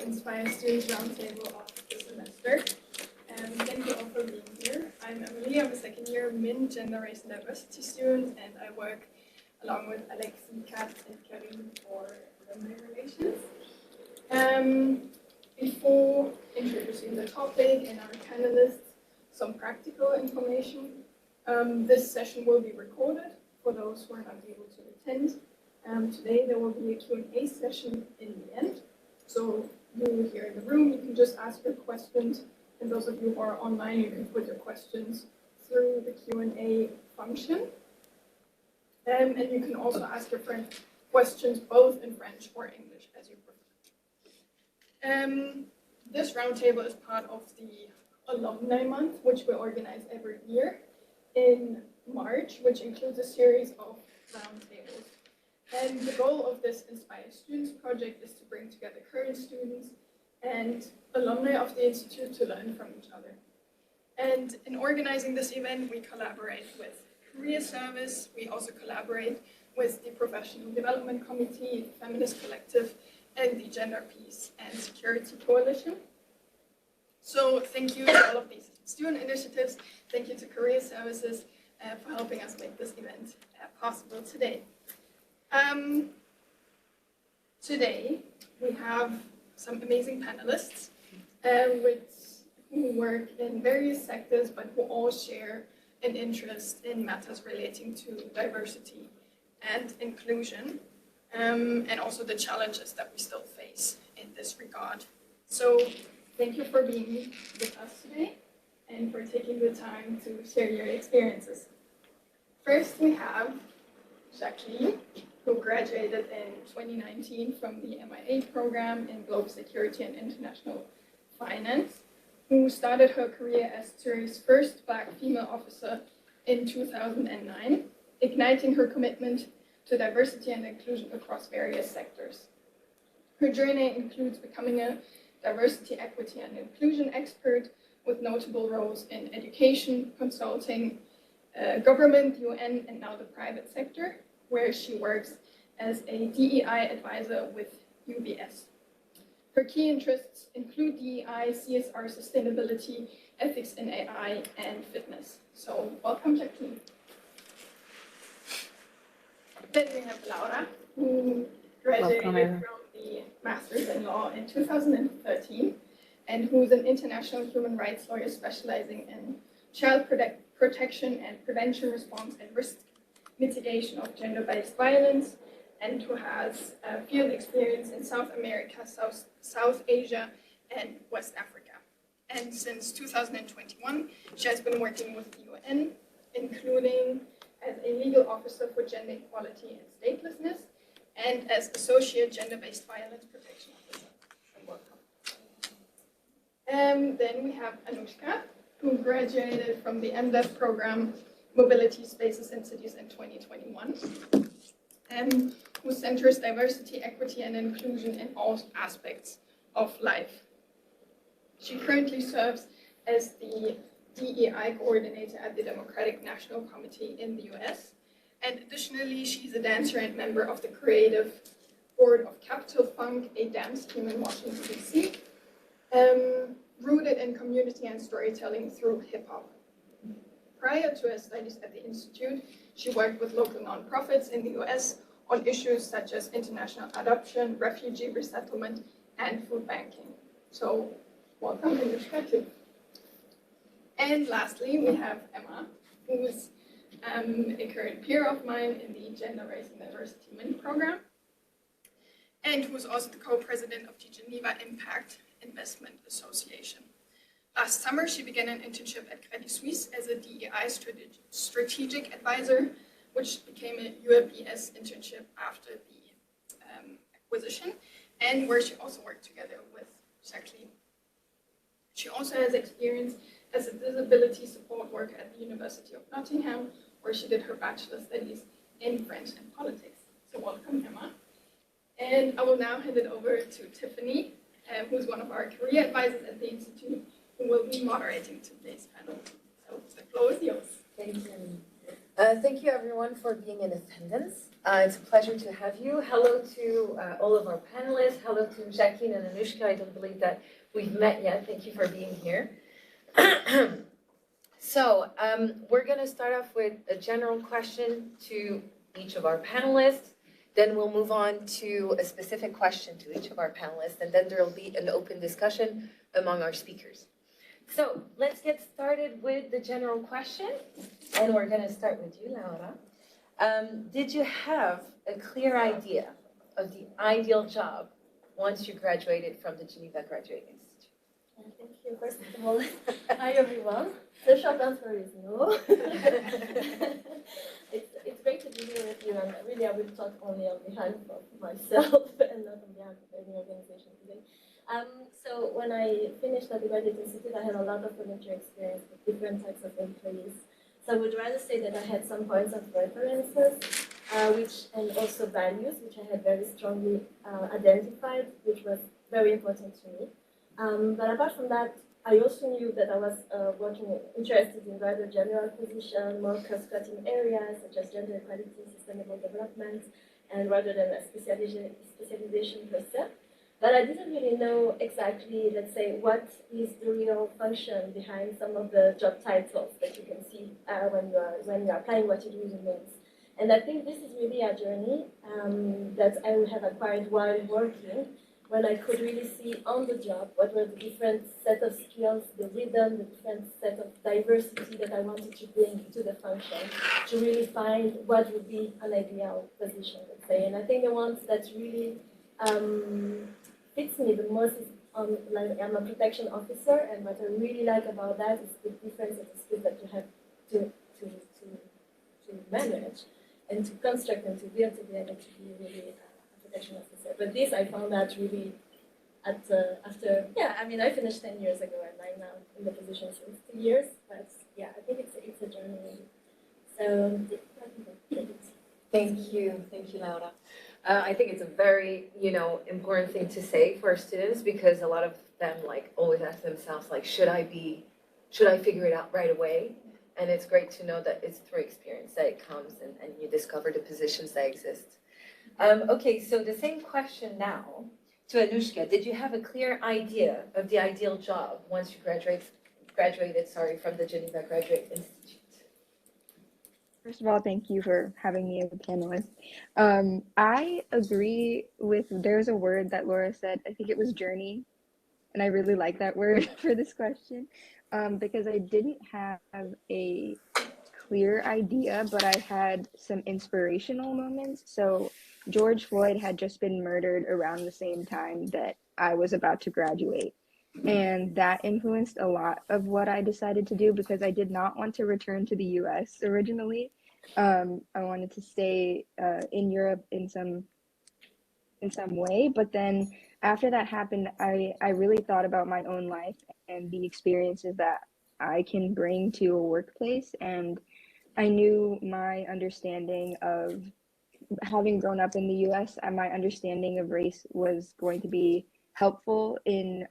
Inspire Students Roundtable of the semester. Thank you all for being here. I'm Emily, I'm a second year MIN Gender, Race and Diversity student, and I work along with Alexi, Kat, and Karim for alumni relations. Before introducing the topic and our panelists, some practical information. This session will be recorded for those who are not able to attend. Today there will be a Q&A session in the end. So you here in the room, you can just ask your questions, and those of you who are online, you can put your questions through the Q&A function. And you can also ask your friends questions both in French or English as you prefer. This roundtable is part of the Alumni Month, which we organize every year in March, which includes a series of roundtables. And the goal of this Inspire Students project is to bring together current students and alumni of the Institute to learn from each other. And in organizing this event, we collaborate with Career Service, we also collaborate with the Professional Development Committee, the Feminist Collective, and the Gender Peace and Security Coalition. So thank you to all of these student initiatives, thank you to Career Services for helping us make this event possible today. Today we have some amazing panelists who work in various sectors but who all share an interest in matters relating to diversity and inclusion, and also the challenges that we still face in this regard. So thank you for being with us today and for taking the time to share your experiences. First we have Jacqueline, who graduated in 2019 from the MIA program in Global Security and International Finance, who started her career as Zurich's first Black female officer in 2009, igniting her commitment to diversity and inclusion across various sectors. Her journey includes becoming a diversity, equity, and inclusion expert with notable roles in education, consulting, government, UN, and now the private sector, where she works as a DEI advisor with UBS. Her key interests include DEI, CSR, sustainability, ethics in AI, and fitness. So welcome, Jacqueline. Then we have Laura, who graduated from the Master's in Law in 2013, and who's an international human rights lawyer specializing in child protection and prevention, response, and risk mitigation of gender-based violence, and who has field experience in South America, South Asia, and West Africa. And since 2021, she has been working with the UN, including as a legal officer for gender equality and statelessness, and as associate gender-based violence protection officer. And welcome. Then we have Anushka, who graduated from the MDEV program, Mobility, Spaces and Cities in 2021, who centers diversity, equity, and inclusion in all aspects of life. She currently serves as the DEI coordinator at the Democratic National Committee in the US, and additionally, she's a dancer and member of the creative board of Capital Funk, a dance team in Washington, D.C., rooted in community and storytelling through hip-hop. Prior to her studies at the Institute, she worked with local nonprofits in the US on issues such as international adoption, refugee resettlement, and food banking. So, welcome, Anushka, too. And lastly, we have Emma, who is a current peer of mine in the Gender, Race and Diversity MIN program, and who is also the co-president of the Geneva Impact Investment Association. Last summer, she began an internship at Credit Suisse as a DEI strategic advisor, which became a UAPS internship after the acquisition, and where she also worked together with Jacqueline. She also has experience as a disability support worker at the University of Nottingham, where she did her bachelor's studies in French and politics. So welcome, Emma. And I will now hand it over to Tiffany, who's one of our career advisors at the Institute, who will be moderating today's panel. So the floor is yours. Thank you. Thank you everyone for being in attendance. It's a pleasure to have you. Hello to all of our panelists. Hello to Jacqueline and Anushka. I don't believe that we've met yet. Thank you for being here. So we're going to start off with a general question to each of our panelists. Then we'll move on to a specific question to each of our panelists, and then there will be an open discussion among our speakers. So let's get started with the general question, and we're going to start with you, Laura. Did you have a clear idea of the ideal job once you graduated from the Geneva Graduate Institute? Thank you. First of all, hi everyone. The short answer is no. It's great to be here with you, and really I will talk only on behalf of myself and not on behalf of any organization today. So when I finished at the Graduate Institute, I had a lot of volunteer experience with different types of employees. So I would rather say that I had some points of references, and also values, which I had very strongly identified, which was very important to me. But apart from that, I also knew that I was interested in rather general positions, more cross-cutting areas such as gender equality, sustainable development, and rather than a specialization per se. But I didn't really know exactly, let's say, what is the real function behind some of the job titles that you can see when you're applying what you do in names. And I think this is really a journey that I have acquired while working, when I could really see on the job what were the different set of skills, the rhythm, the different set of diversity that I wanted to bring to the function, to really find what would be an ideal position, let's say. And I think the ones that really fits me the most is like I'm a protection officer, and what I really like about that is the different set of skills that you have to manage and to construct and to build to be able to be really protection officer. But this I found out really after, I finished 10 years ago, and I'm now in the position since 2 years. But yeah, I think it's a journey. So Thank you, Laura. I think it's a very, important thing to say for students, because a lot of them always ask themselves should I figure it out right away? And it's great to know that it's through experience that it comes, and you discover the positions that exist. Okay, so the same question now to Anushka. Did you have a clear idea of the ideal job once you graduated from the Geneva Graduate Institute? First of all, thank you for having me as a panelist. I agree with, there's a word that Laura said, I think it was journey, and I really like that word for this question, because I didn't have a clear idea, but I had some inspirational moments. So George Floyd had just been murdered around the same time that I was about to graduate. And that influenced a lot of what I decided to do, because I did not want to return to the US originally. I wanted to stay in Europe in some way. But then after that happened, I really thought about my own life and the experiences that I can bring to a workplace. And I knew my understanding of, having grown up in the US, my understanding of race was going to be helpful in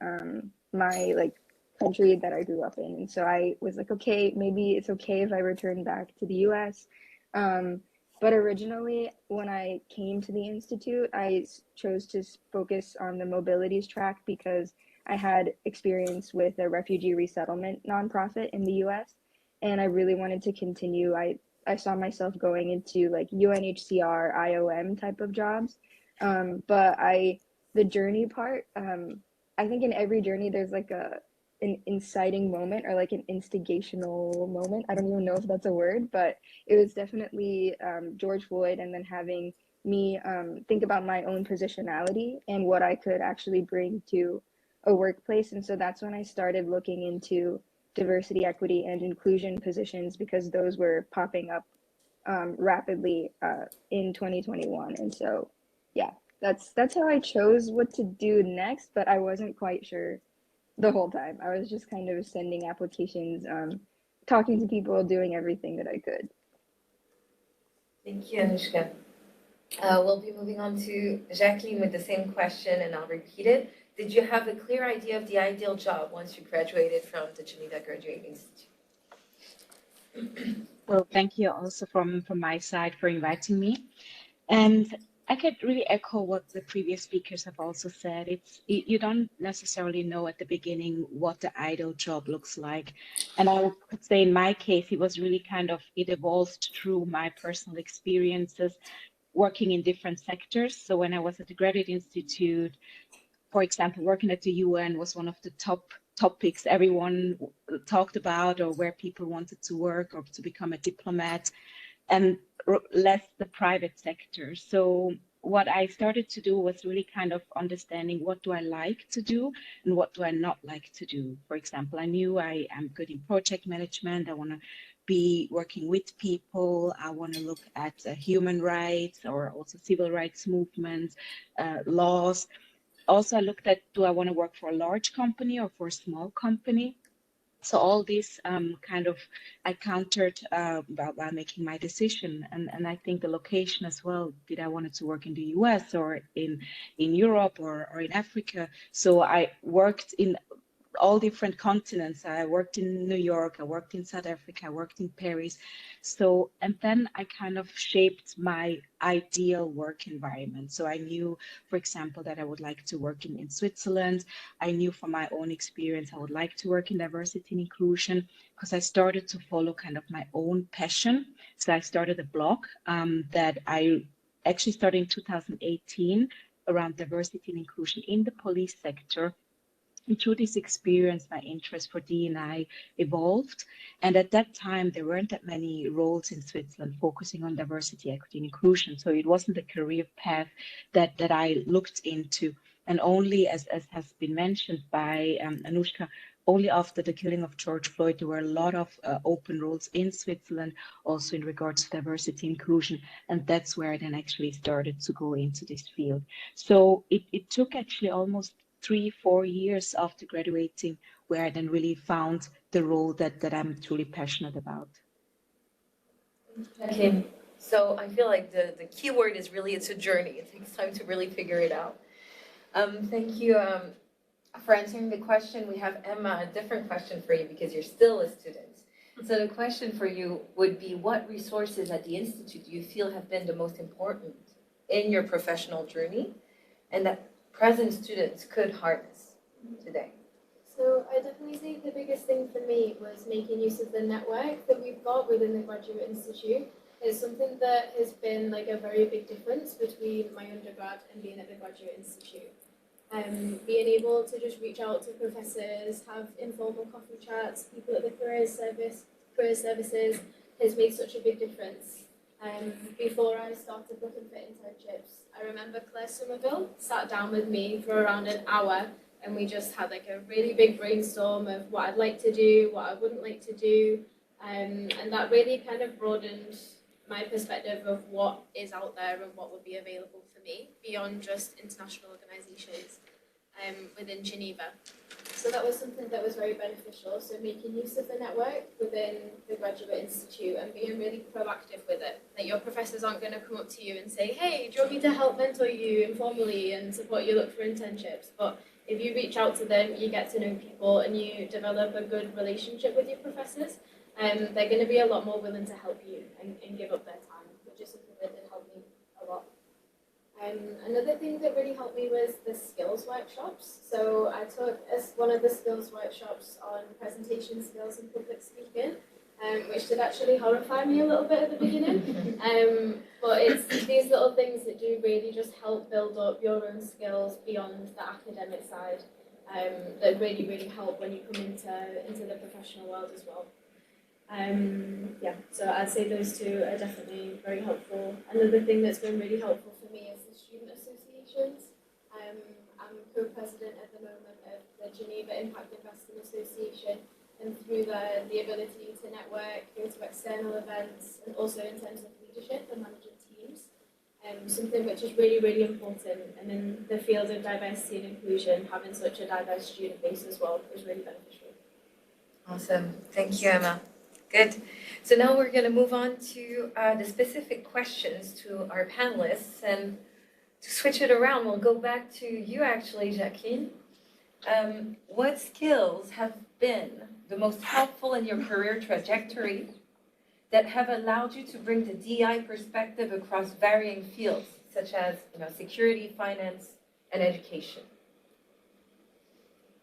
my country that I grew up in. And so I was like, okay, maybe it's okay if I return back to the US. But originally, when I came to the Institute, I chose to focus on the mobilities track because I had experience with a refugee resettlement nonprofit in the US, and I really wanted to continue. I saw myself going into UNHCR, IOM type of jobs. But the journey part, I think in every journey there's an inciting moment, or an instigational moment. I don't even know if that's a word, but it was definitely George Floyd, and then having me think about my own positionality and what I could actually bring to a workplace. And so that's when I started looking into diversity, equity, and inclusion positions, because those were popping up rapidly in 2021. And so, yeah, that's how I chose what to do next, but I wasn't quite sure the whole time. I was just kind of sending applications, talking to people, doing everything that I could. Thank you, Anushka. We'll be moving on to Jacqueline with the same question, and I'll repeat it. Did you have a clear idea of the ideal job once you graduated from the Geneva Graduate Institute? Well, thank you also from my side for inviting me. And I could really echo what the previous speakers have also said. You don't necessarily know at the beginning what the ideal job looks like. And I could say in my case, it was really it evolved through my personal experiences working in different sectors. So when I was at the Graduate Institute, for example, working at the UN was one of the top topics everyone talked about, or where people wanted to work or to become a diplomat, and less the private sector. So what I started to do was really understanding what do I like to do and what do I not like to do. For example, I knew I am good in project management. I want to be working with people. I want to look at human rights or also civil rights movements, laws. Also, I looked at, do I want to work for a large company or for a small company? So all this I countered while making my decision, and I think the location as well. Did I wanted to work in the US or in Europe or in Africa? So I worked in all different continents. I worked in New York, I worked in South Africa, I worked in Paris. So, and then I kind of shaped my ideal work environment. So I knew, for example, that I would like to work in Switzerland. I knew from my own experience, I would like to work in diversity and inclusion because I started to follow my own passion. So I started a blog that I actually started in 2018 around diversity and inclusion in the police sector. And through this experience, my interest for D&I evolved. And at that time, there weren't that many roles in Switzerland focusing on diversity, equity, and inclusion. So it wasn't a career path that I looked into. And only, as has been mentioned by Anushka, only after the killing of George Floyd, there were a lot of open roles in Switzerland, also in regards to diversity and inclusion. And that's where I then actually started to go into this field. So it took actually almost 3-4 years after graduating where I then really found the role that I'm truly passionate about. Okay, so I feel like the key word is really it's a journey. It takes time to really figure it out. Thank you for answering the question. We have Emma, a different question for you because you're still a student. So the question for you would be, what resources at the Institute do you feel have been the most important in your professional journey and that present students could harness today? So I definitely think the biggest thing for me was making use of the network that we've got within the Graduate Institute. It's something that has been like a very big difference between my undergrad and being at the Graduate Institute. Being able to just reach out to professors, have informal coffee chats, people at the career services has made such a big difference. Before I started looking for internships, I remember Claire Somerville sat down with me for around an hour and we just had like a really big brainstorm of what I'd like to do, what I wouldn't like to do, and that really kind of broadened my perspective of what is out there and what would be available for me beyond just international organisations within Geneva. So that was something that was very beneficial. So making use of the network within the Graduate Institute and being really proactive with it. That your professors aren't going to come up to you and say, hey, do you want me to help mentor you informally and support you look for internships? But if you reach out to them, you get to know people and you develop a good relationship with your professors, they're going to be a lot more willing to help you and give up their time, which is something that did help me a lot. Another thing that really helped me was the skills workshops. So I took one of the skills workshops on presentation skills and public speaking, which did actually horrify me a little bit at the beginning. But it's these little things that do really just help build up your own skills beyond the academic side that really, really help when you come into the professional world as well. So I'd say those two are definitely very helpful. Another thing that's been really helpful for me is the student associations. I'm co-president at the moment of the Geneva Impact Investing Association, and through the ability to network, go to external events, and also in terms of leadership and managing teams, something which is really, really important. And in the field of diversity and inclusion, having such a diverse student base as well is really beneficial. Awesome. Thank you, Emma. Good. So now we're going to move on to the specific questions to our panelists. And to switch it around, we'll go back to you actually, Jacqueline. What skills have been the most helpful in your career trajectory? that have allowed you to bring the DEI perspective across varying fields, such as security, finance, and education?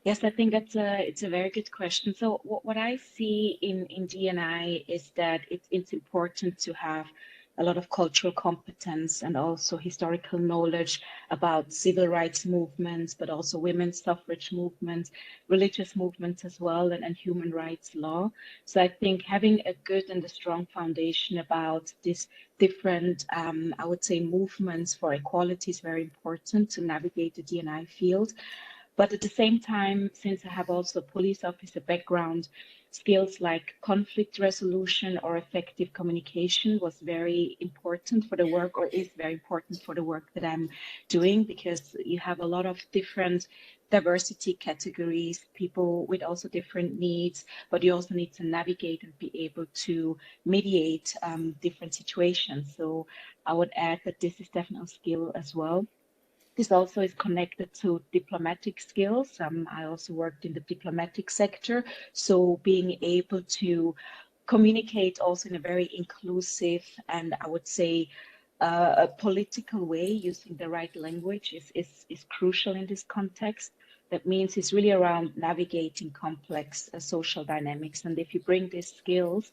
Yes, I think it's a very good question. So what I see in D&I is that it's important to have a lot of cultural competence and also historical knowledge about civil rights movements, but also women's suffrage movements, religious movements as well, and human rights law. So I think having a good and a strong foundation about these different, I would say, movements for equality is very important to navigate the D&I field. But at the same time, since I have also a police officer background, skills like conflict resolution or effective communication was very important for the work, or is very important for the work that I'm doing, because you have a lot of different diversity categories, people with also different needs, but you also need to navigate and be able to mediate different situations. So I would add that this is definitely a skill as well. This also is connected to diplomatic skills. I also worked in the diplomatic sector, so being able to communicate also in a very inclusive and I would say a political way, using the right language is crucial in this context. That means it's really around navigating complex social dynamics. And if you bring these skills,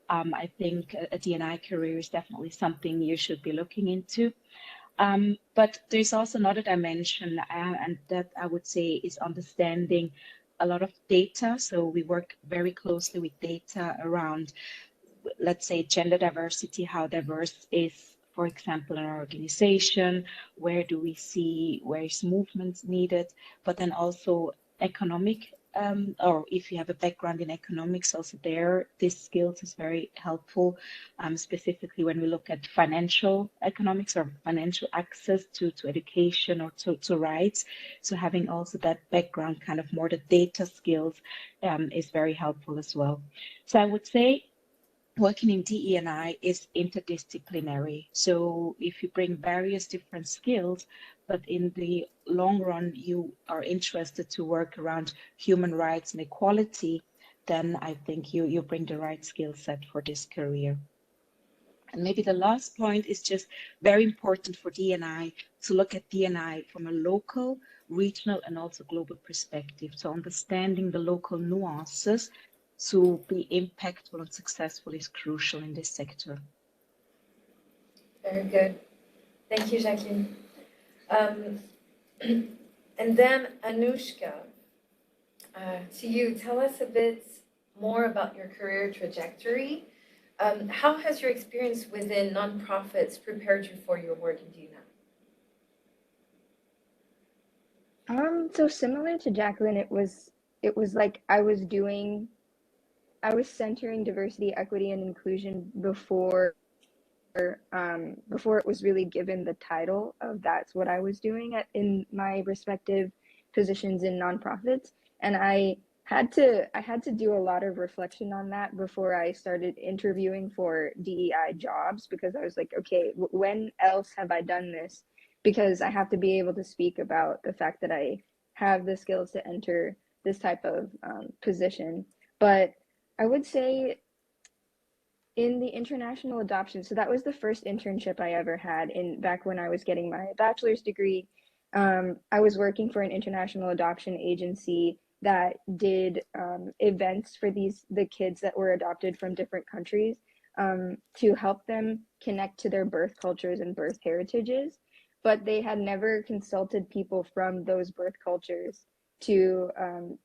I think a D&I career is definitely something you should be looking into. But there's also another dimension, and that I would say is understanding a lot of data. So we work very closely with data around, let's say, gender diversity, how diverse is, for example, an organization, where do we see, where is movement needed, but then also economic, or if you have a background in economics, also there, this skills is very helpful, specifically when we look at financial economics or financial access to education or to rights. So having also that background, kind of more the data skills, is very helpful as well. So I would say working in DE&I is interdisciplinary. So if you bring various different skills, but in the long run, you are interested to work around human rights and equality, then I think you bring the right skill set for this career. And maybe the last point is just very important for DNI to look at DNI from a local, regional, and also global perspective. So understanding the local nuances to be impactful and successful is crucial in this sector. Very good. Thank you, Jacqueline. And then Anushka, to you, tell us a bit more about your career trajectory. How has your experience within nonprofits prepared you for your work in DNI? So similar to Jacqueline, it was like I was centering diversity, equity, and inclusion before it was really given the title of that's what I was doing in my respective positions in nonprofits. And I had to do a lot of reflection on that before I started interviewing for DEI jobs, because I was like, okay, when else have I done this? Because I have to be able to speak about the fact that I have the skills to enter this type of position. But I would say in the international adoption, so that was the first internship I ever had back when I was getting my bachelor's degree. I was working for an international adoption agency that did events for the kids that were adopted from different countries, to help them connect to their birth cultures and birth heritages. But they had never consulted people from those birth cultures to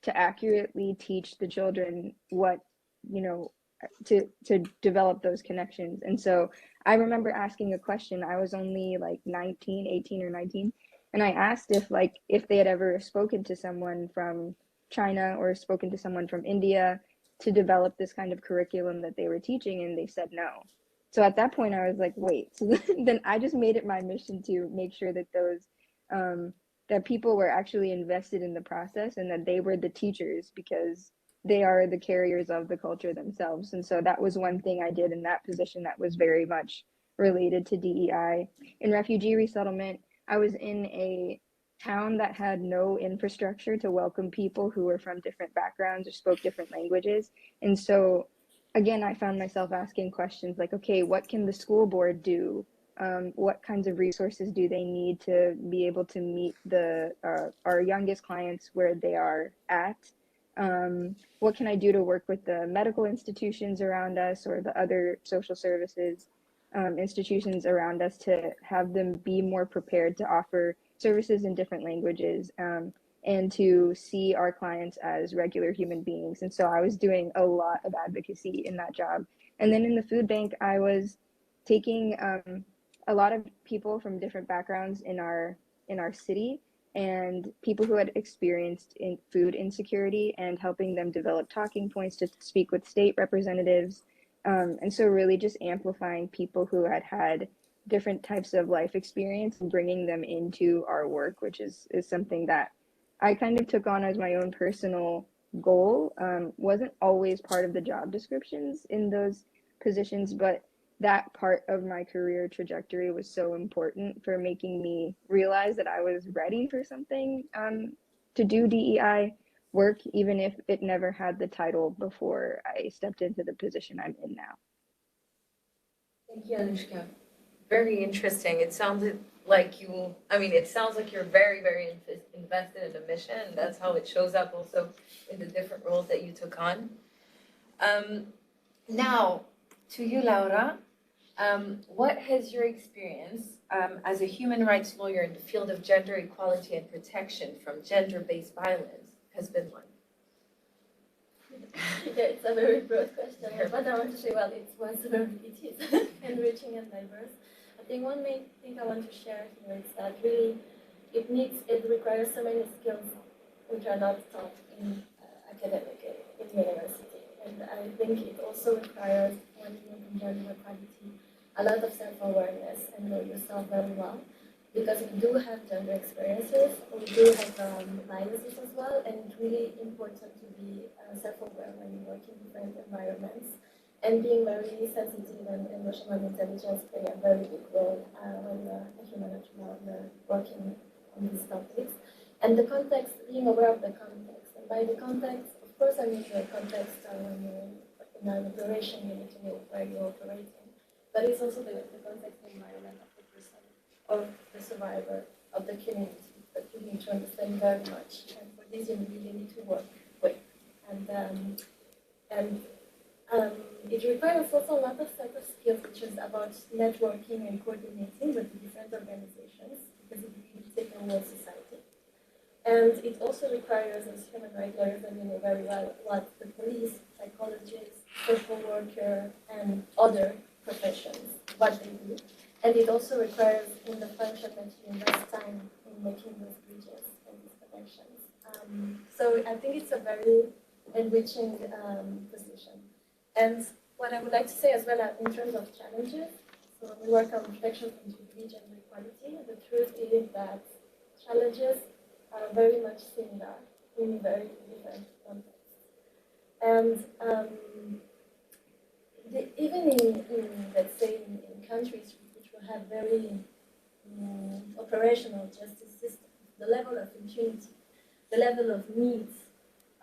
accurately teach the children what, to develop those connections. And so I remember asking a question. I was only like 18 or 19, and I asked if they had ever spoken to someone from China or spoken to someone from India to develop this kind of curriculum that they were teaching, and they said no. So at that point I was like, wait. So then I just made it my mission to make sure that those that people were actually invested in the process, and that they were the teachers, because they are the carriers of the culture themselves. And so that was one thing I did in that position that was very much related to DEI. In refugee resettlement, I was in a town that had no infrastructure to welcome people who were from different backgrounds or spoke different languages. And so again, I found myself asking questions like, okay, what can the school board do? What kinds of resources do they need to be able to meet our youngest clients where they are at? What can I do to work with the medical institutions around us or the other social services institutions around us to have them be more prepared to offer services in different languages? And to see our clients as regular human beings. And so I was doing a lot of advocacy in that job. And then in the food bank, I was taking a lot of people from different backgrounds in our city and people who had experienced in food insecurity and helping them develop talking points to speak with state representatives. And so really just amplifying people who had different types of life experience and bringing them into our work, which is something that I kind of took on as my own personal goal. Wasn't always part of the job descriptions in those positions, but that part of my career trajectory was so important for making me realize that I was ready for something to do DEI work, even if it never had the title before I stepped into the position I'm in now. Thank you, Anushka. Very interesting. It sounded like it sounds like you're very, very invested in the mission, and that's how it shows up also in the different roles that you took on. Now, to you, Laura, what has your experience as a human rights lawyer in the field of gender equality and protection from gender-based violence has been like? Yeah, it's a very broad question, but I want to say, well, it was very, it is enriching and diverse. I think one main thing I want to share here is that really it requires so many skills which are not taught in academic, in university. And I think it also requires, when you work in gender equality, a lot of self-awareness and know yourself very well. Because we do have gender experiences, we do have biases as well, and it's really important to be self-aware when you work in different environments. And being very sensitive and emotional intelligence play a very big role when a human entrepreneur working on these topics. And the context, being aware of the context. And by the context, of course, I mean the context when you're in an operation, you need to know where you're operating. But it's also the context environment of the person, of the survivor, of the community that you need to understand very much. And for this, you really need to work with. It requires also a lot of set of skills, which is about networking and coordinating with different organizations, because it really takes a whole society. And it also requires, as human rights lawyers, that we know very well what the police, psychologists, social worker, and other professions, what they do. And it also requires in the function that you invest time in making those bridges and these connections. So I think it's a very enriching position. And what I would like to say as well in terms of challenges, so when we work on protection from GBV, gender equality, the truth is that challenges are very much similar in very different contexts. And even in, let's say, in countries which will have very operational justice systems, the level of impunity, the level of needs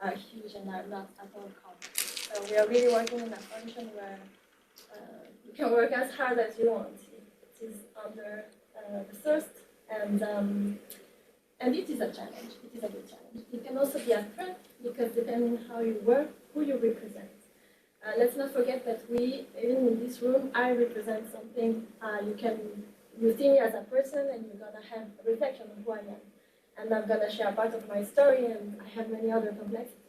are huge and are not at all common. So we are really working in a function where you can work as hard as you want. It is under resourced and it is a challenge. It is a good challenge. It can also be a threat because depending how you work, who you represent. Let's not forget that we, even in this room, I represent something. You see me as a person, and you're gonna have a reflection of who I am, and I'm gonna share part of my story, and I have many other complexities.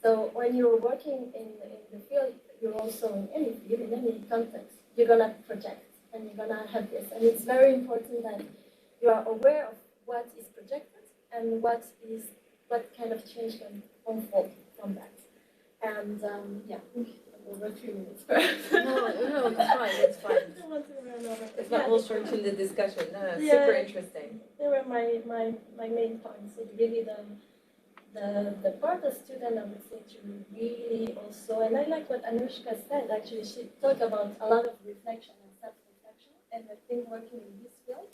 So when you're working in the field, you're also in any field, in any context, you're gonna project, and you're gonna have this, and it's very important that you are aware of what is projected and what kind of change can unfold from that. And yeah, over 3 minutes first. No, it's fine. I want to run over. It's not all short-term the discussion. No, Yeah. super interesting. They were my main points. So really the part of student, I would say, to really also, and I like what Anushka said, actually, she talked about a lot of reflection and self-reflection, and I think working in this field,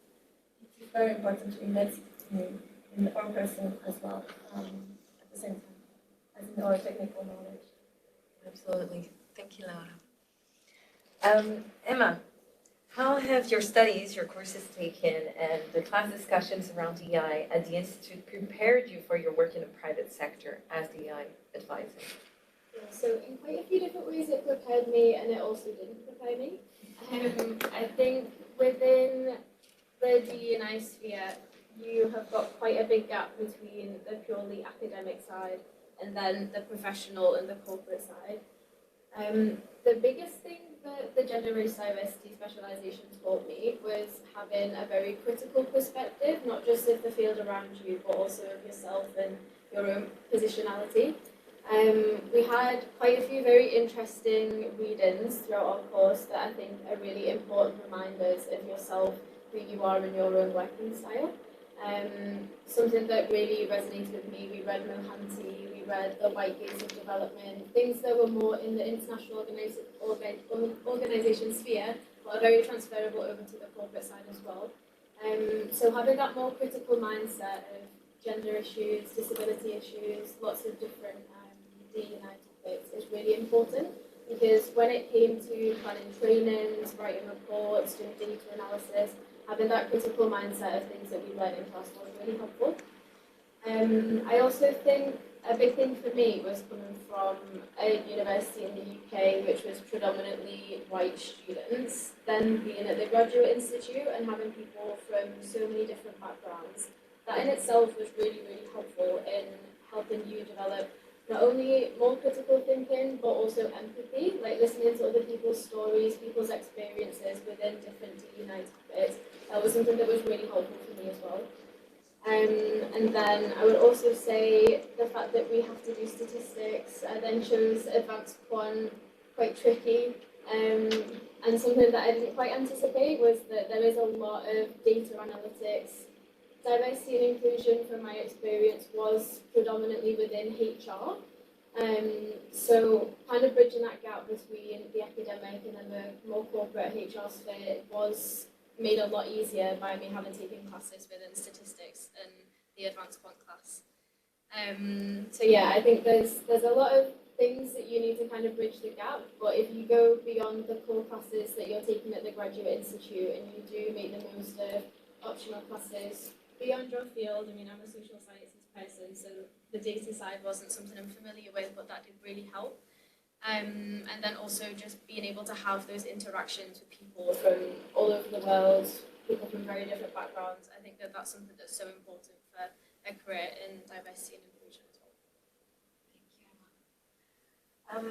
it is very important to invest in our person as well, at the same time, as in our technical knowledge. Absolutely. Thank you, Laura. Emma, how have your studies, your courses taken, and the class discussions around DEI at the Institute prepared you for your work in the private sector as DEI advisor? Yeah, so in quite a few different ways it prepared me and it also didn't prepare me. I think within the D&I sphere, you have got quite a big gap between the purely academic side and then the professional and the corporate side. The biggest thing that the gender race diversity specialization taught me was having a very critical perspective, not just of the field around you, but also of yourself and your own positionality. We had quite a few very interesting readings throughout our course that I think are really important reminders of yourself, who you are in your own working style. Something that really resonated with me, we read Mohanty, we read The White Gaze of Development, things that were more in the international organisation sphere, but are very transferable over to the corporate side as well. So having that more critical mindset of gender issues, disability issues, lots of different D&I topics is really important, because when it came to planning trainings, writing reports, doing data analysis, having that critical mindset of things that we learned in class was really helpful. I also think a big thing for me was coming from a university in the UK which was predominantly white students, then being at the Graduate Institute and having people from so many different backgrounds. That in itself was really, really helpful in helping you develop not only more critical thinking, but also empathy, like listening to other people's stories, people's experiences within different D&I topics. That was something that was really helpful for me as well. And then I would also say the fact that we have to do statistics then shows advanced quant quite tricky. And something that I didn't quite anticipate was that there is a lot of data analytics. Diversity and inclusion, from my experience, was predominantly within HR. So kind of bridging that gap between the academic and then the more corporate HR sphere was made a lot easier by me having taken classes within statistics and the advanced quant class. So yeah, I think there's a lot of things that you need to kind of bridge the gap, but if you go beyond the core classes that you're taking at the Graduate Institute and you do make the most of optional classes beyond your field, I mean, I'm a social sciences person, so the data side wasn't something I'm familiar with, but that did really help. And then also just being able to have those interactions with people from all over the world, people from very different backgrounds. I think that that's something that's so important for a career in diversity and inclusion as well.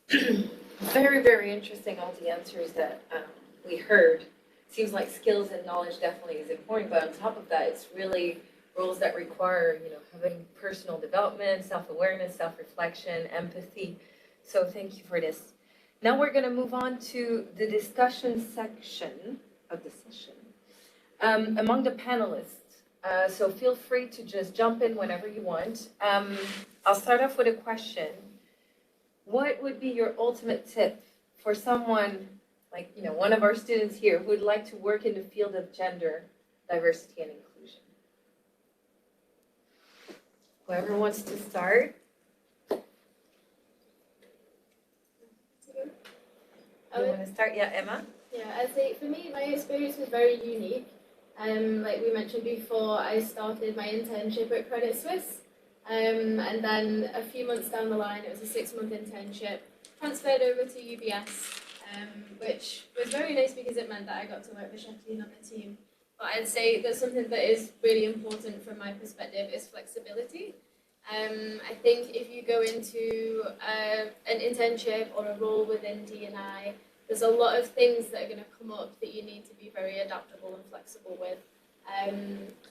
Thank you, Emma. Very, very interesting, all the answers that we heard. Seems like skills and knowledge definitely is important, but on top of that, it's really roles that require, having personal development, self-awareness, self-reflection, empathy. So thank you for this. Now we're going to move on to the discussion section of the session among the panelists. So feel free to just jump in whenever you want. I'll start off with a question. What would be your ultimate tip for someone like, one of our students here who would like to work in the field of gender diversity and inclusion? Whoever wants to start. You want to start? Yeah, Emma? Yeah, I'd say for me, my experience was very unique. Like we mentioned before, I started my internship at Credit Suisse, and then a few months down the line, it was a 6-month internship, transferred over to UBS, which was very nice because it meant that I got to work with Jacqueline on the team. But I'd say that something that is really important from my perspective is flexibility. I think if you go into an internship or a role within D&I, there's a lot of things that are going to come up that you need to be very adaptable and flexible with.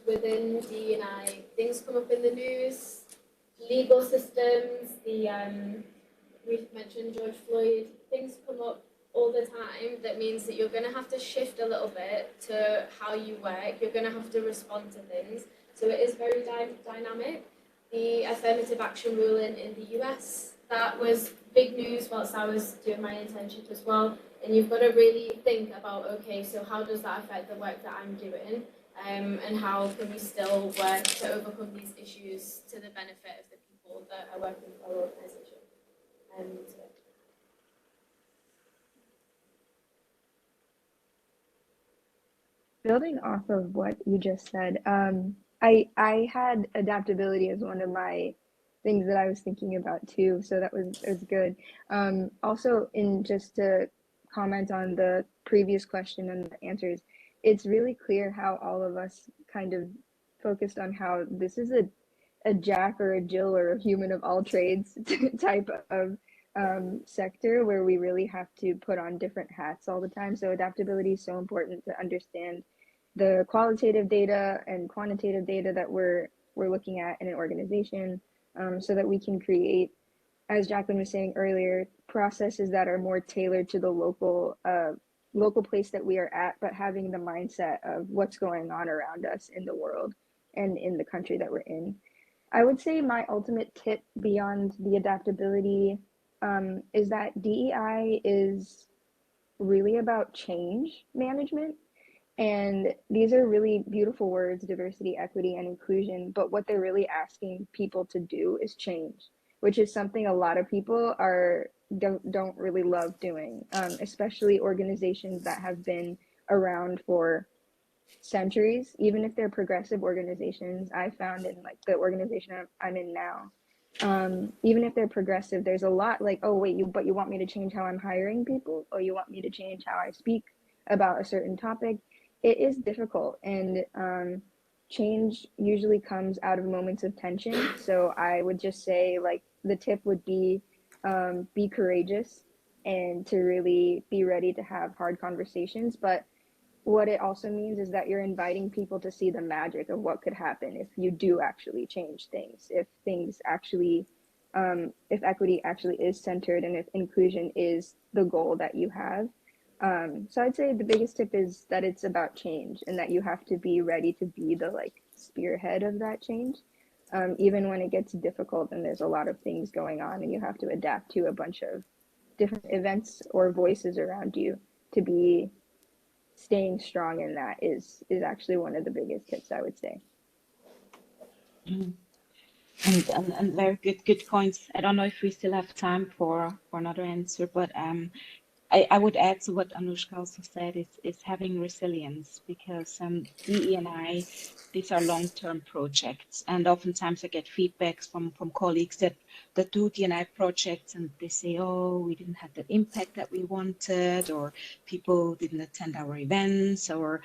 Within D&I, things come up in the news, legal systems, we've mentioned George Floyd, things come up all the time. That means that you're going to have to shift a little bit to how you work. You're going to have to respond to things. So it is very dynamic. The affirmative action ruling in the US, that was big news whilst I was doing my internship as well. And you've got to really think about, okay, so how does that affect the work that I'm doing? And how can we still work to overcome these issues to the benefit of the people that are working for our organisation? Building off of what you just said, I had adaptability as one of my things that I was thinking about too, so that was good. Also, in just to comment on the previous question and the answers, it's really clear how all of us kind of focused on how this is a Jack or a Jill or a human of all trades type of sector where we really have to put on different hats all the time. So adaptability is so important to understand the qualitative data and quantitative data that we're looking at in an organization, so that we can create, as Jacqueline was saying earlier, processes that are more tailored to the local place that we are at, but having the mindset of what's going on around us in the world and in the country that we're in. I would say my ultimate tip beyond the adaptability, is that DEI is really about change management. And these are really beautiful words, diversity, equity, and inclusion. But what they're really asking people to do is change, which is something a lot of people don't really love doing, especially organizations that have been around for centuries. Even if they're progressive organizations, I found in like the organization I'm in now, even if they're progressive, there's a lot like, oh wait, but you want me to change how I'm hiring people, or you want me to change how I speak about a certain topic. It is difficult, and change usually comes out of moments of tension. So I would just say, like, the tip would be courageous and to really be ready to have hard conversations. But what it also means is that you're inviting people to see the magic of what could happen if you do actually change things, if things actually, if equity actually is centered, and if inclusion is the goal that you have. So I'd say the biggest tip is that it's about change, and that you have to be ready to be the like spearhead of that change, even when it gets difficult and there's a lot of things going on and you have to adapt to a bunch of different events or voices around you. To be staying strong in that is actually one of the biggest tips, I would say. Mm. And very good points. I don't know if we still have time for another answer, but I would add to what Anushka also said is having resilience, because DE&I, these are long-term projects, and oftentimes I get feedbacks from colleagues that do D&I projects, and they say, oh, we didn't have the impact that we wanted, or people didn't attend our events, or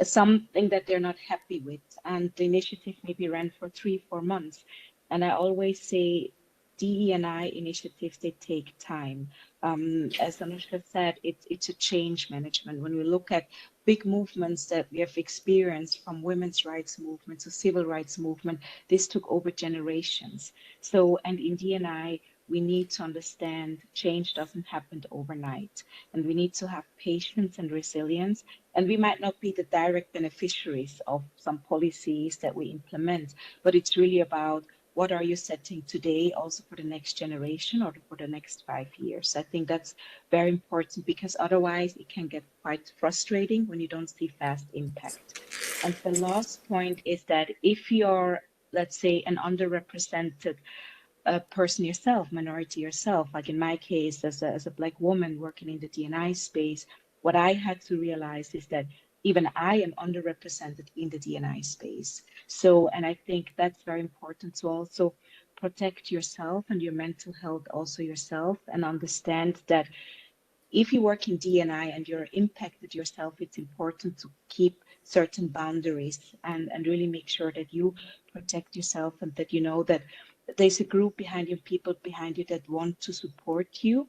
something that they're not happy with, and the initiative maybe ran for 3-4 months. And I always say DE&I initiatives, they take time. As Anushka said, it's a change management. When we look at big movements that we have experienced, from women's rights movement to civil rights movement, this took over generations. So, and in DE&I, we need to understand change doesn't happen overnight, and we need to have patience and resilience. And we might not be the direct beneficiaries of some policies that we implement, but it's really about what are you setting today also for the next generation or for the next 5 years. I think that's very important, because otherwise it can get quite frustrating when you don't see fast impact. And the last point is that if you're, let's say, an underrepresented person yourself, minority yourself, like in my case, as a Black woman working in the D&I space, what I had to realize is that even I am underrepresented in the D&I space. So, and I think that's very important to also protect yourself and your mental health also yourself, and understand that if you work in D&I and you're impacted yourself, it's important to keep certain boundaries and really make sure that you protect yourself, and that you know that there's a group behind you, people behind you that want to support you,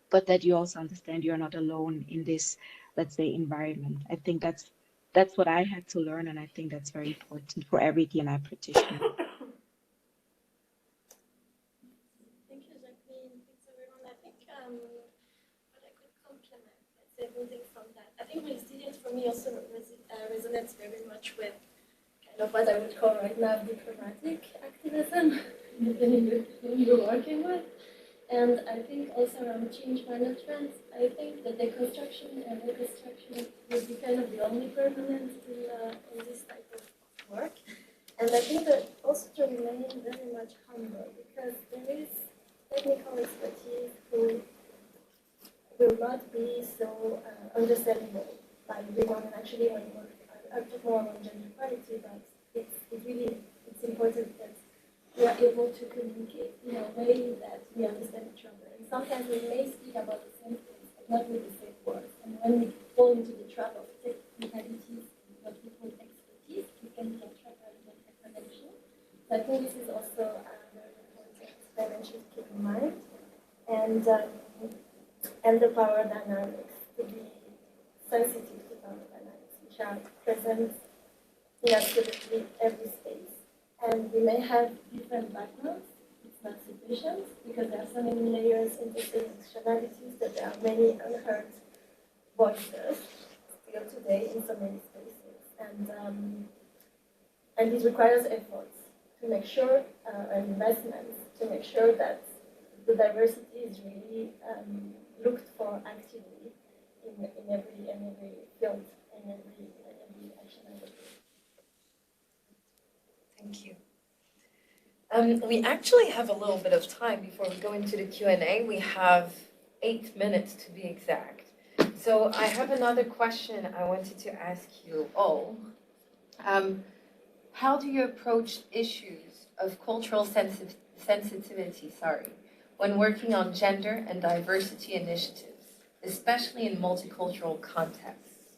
but that you also understand you're not alone in this, let's say, environment. I think that's what I had to learn, and I think that's very important for every D&I practitioner. Thank you, Jacqueline. Thanks, everyone. I think what I could complement, let's say, building from that. I think resilience for me also resonates very much with kind of what I would call right now diplomatic activism, depending who you're working with. And I think also around change management, I think that deconstruction and reconstruction would be kind of the only permanent in this type of work. And I think that also to remain very much humble, because there is technical expertise who will not be so understandable by women. And actually, when I talk more on gender equality, but it's important that we are able to communicate in a way that we understand each other. And sometimes we may speak about the same things, but not with the same words. And when we fall into the trap of technicalities, what we call expertise, we can get trapped out of explanation. So I think this is also a very important dimension to keep in mind. And the power dynamics, to be sensitive to power dynamics, which are present in absolutely every space. And we may have different backgrounds, it's not sufficient, because there are so many layers, intersectionalities, that there are many unheard voices still today in so many spaces. And it requires efforts to make sure, and investments, to make sure that the diversity is really looked for actively in every field, in every action. Thank you. We actually have a little bit of time before we go into the Q&A. We have 8 minutes to be exact. So I have another question I wanted to ask you all. How do you approach issues of cultural sensitivity, when working on gender and diversity initiatives, especially in multicultural contexts?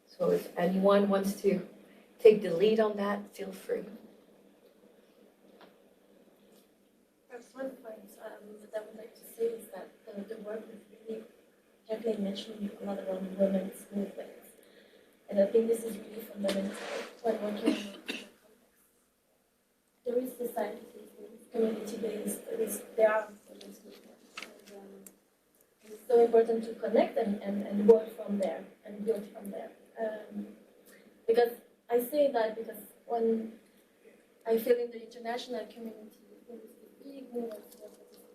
So if anyone wants to take the lead on that, feel free. Perhaps one point that I would like to say is that the work is really Jacqueline mentioned a lot around women's movements. And I think this is really fundamental when working on a context. There is society, there is community-based, there are women's movements. And it's so important to connect and work from there and build from there. Because I say that because when I feel in the international community, there is this big movement that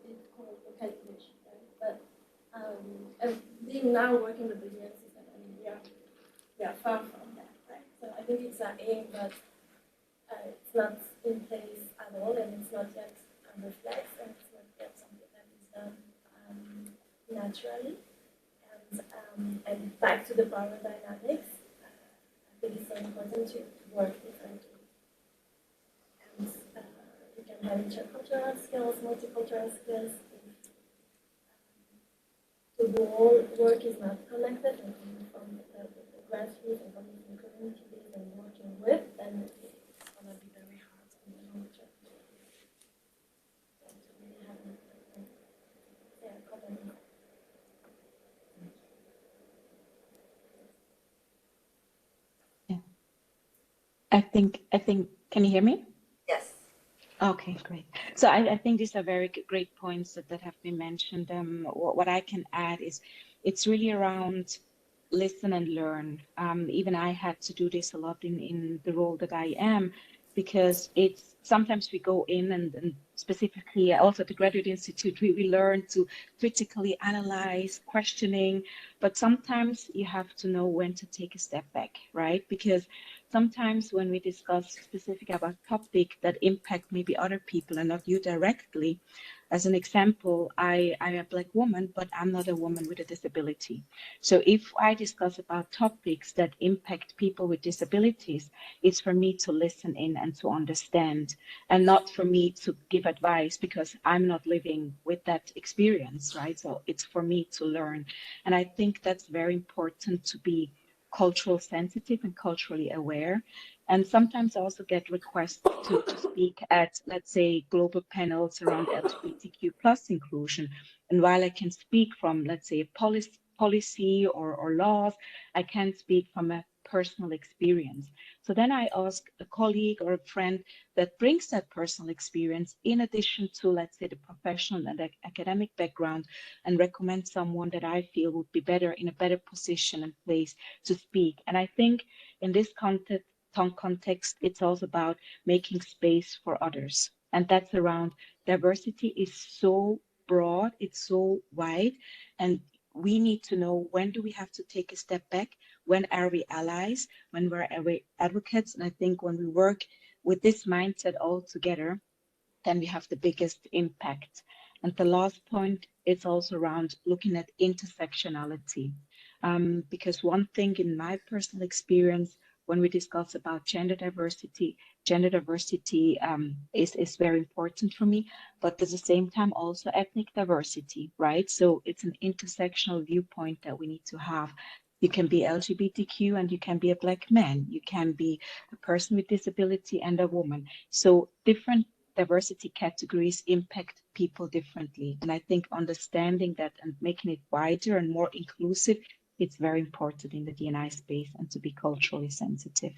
is called localization, right? But being now working with the UN system, I mean, we are far from that, right? So I think it's an aim, but it's not in place at all, and it's not yet reflected, and it's not yet something that is done naturally. And back to the power dynamics, I think it's so important to work differently. And you can have intercultural skills, multicultural skills. If the whole work is not connected and coming from the grassroots and coming from communities and working with, then it's going to be very hard in the long term to really have a common. I think, can you hear me? Yes. Okay, great. So I think these are very great points that have been mentioned. What I can add is it's really around listen and learn. Even I had to do this a lot in the role that I am, because it's sometimes we go in and specifically also at the Graduate Institute, we learn to critically analyze, questioning, but sometimes you have to know when to take a step back, right? Because sometimes when we discuss specific about topic that impact maybe other people and not you directly, as an example, I'm a Black woman, but I'm not a woman with a disability. So if I discuss about topics that impact people with disabilities, it's for me to listen in and to understand, and not for me to give advice because I'm not living with that experience, right? So it's for me to learn. And I think that's very important, to be cultural sensitive and culturally aware. And sometimes I also get requests to speak at, let's say, global panels around LGBTQ plus inclusion. And while I can speak from, let's say, policy or laws, I can't speak from a personal experience. So then I ask a colleague or a friend that brings that personal experience in addition to, let's say, the professional and academic background, and recommend someone that I feel would be better in a better position and place to speak. And I think in this context, it's also about making space for others. And that's around diversity is so broad, it's so wide, and we need to know when do we have to take a step back, when are we allies, when we're advocates. And I think when we work with this mindset all together, then we have the biggest impact. And the last point is also around looking at intersectionality. Because one thing in my personal experience, when we discuss about gender diversity is very important for me, but at the same time also ethnic diversity, right? So it's an intersectional viewpoint that we need to have. You can be LGBTQ and you can be a Black man. You can be a person with disability and a woman. So different diversity categories impact people differently. And I think understanding that and making it wider and more inclusive, it's very important in the D&I space and to be culturally sensitive.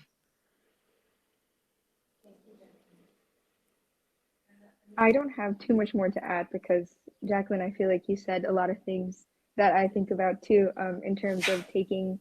I don't have too much more to add because, Jacqueline, I feel like you said a lot of things that I think about too, in terms of taking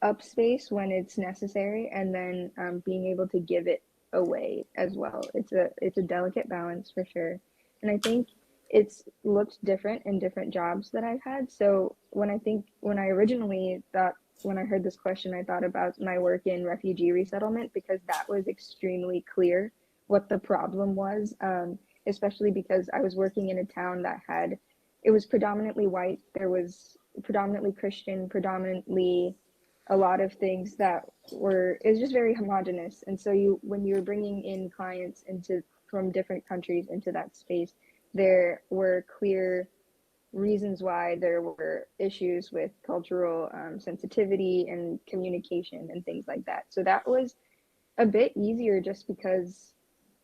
up space when it's necessary, and then being able to give it away as well. It's a delicate balance for sure, and I think it's looked different in different jobs that I've had. So when I originally thought, when I heard this question, I thought about my work in refugee resettlement, because that was extremely clear what the problem was, especially because I was working in a town that it was predominantly white. There was predominantly Christian, predominantly a lot of things that it was just very homogenous. And so when you're bringing in clients from different countries into that space, there were clear reasons why there were issues with cultural sensitivity and communication and things like that. So that was a bit easier just because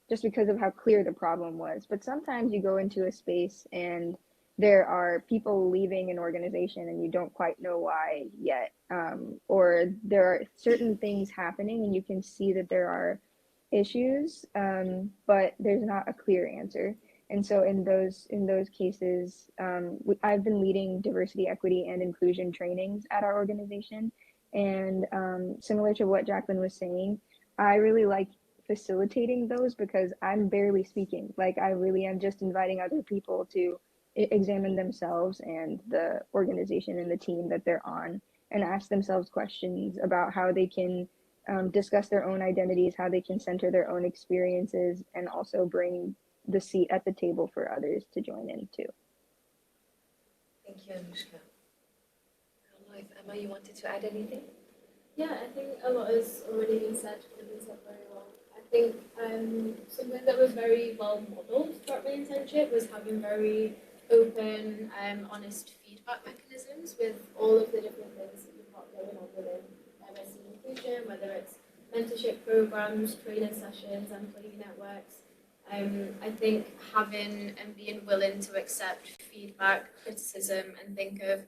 of how clear the problem was. But sometimes you go into a space and there are people leaving an organization and you don't quite know why yet, or there are certain things happening and you can see that there are issues, but there's not a clear answer. And so in those cases, I've been leading diversity, equity, and inclusion trainings at our organization. And similar to what Jacqueline was saying, I really like facilitating those because I'm barely speaking. Like, I really am just inviting other people to examine themselves and the organization and the team that they're on, and ask themselves questions about how they can discuss their own identities, how they can center their own experiences, and also bring the seat at the table for others to join in too. Thank you, Anushka. I don't know if Emma, you wanted to add anything? Yeah, I think a lot has already been said very well. I think something that was very well modeled throughout my internship was having very open, honest feedback mechanisms with all of the different things that you've got going on within diversity and inclusion, whether it's mentorship programs, training sessions, employee networks. I think having and being willing to accept feedback, criticism, and think of,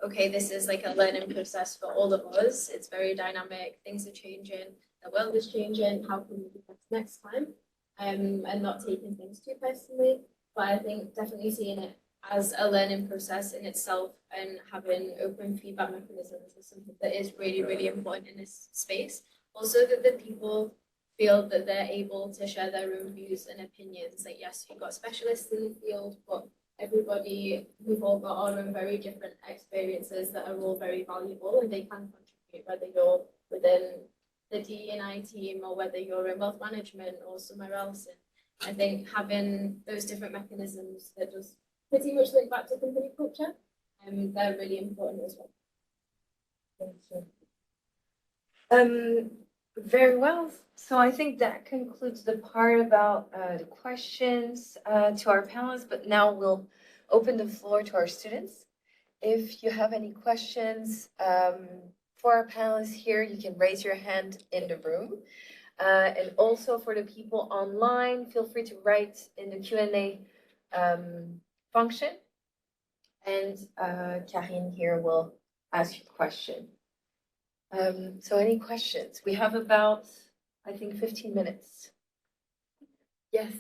okay, this is like a learning process for all of us. It's very dynamic. Things are changing. The world is changing. How can we do this next time? And not taking things too personally. But I think definitely seeing it as a learning process in itself and having open feedback mechanisms is something that is really, really important in this space. Also, that the people feel that they're able to share their own views and opinions. Like, yes, you've got specialists in the field, but everybody, we've all got our own very different experiences that are all very valuable, and they can contribute, whether you're within the D&I team or whether you're in wealth management or somewhere else. And I think having those different mechanisms that just pretty much link back to company culture, they're really important as well. Thank you. Very well. So I think that concludes the part about the questions to our panelists, but now we'll open the floor to our students. If you have any questions for our panelists here, you can raise your hand in the room. And also for the people online, feel free to write in the Q&A function. And Karine here will ask you a question. So any questions? We have about, I think, 15 minutes. Yes.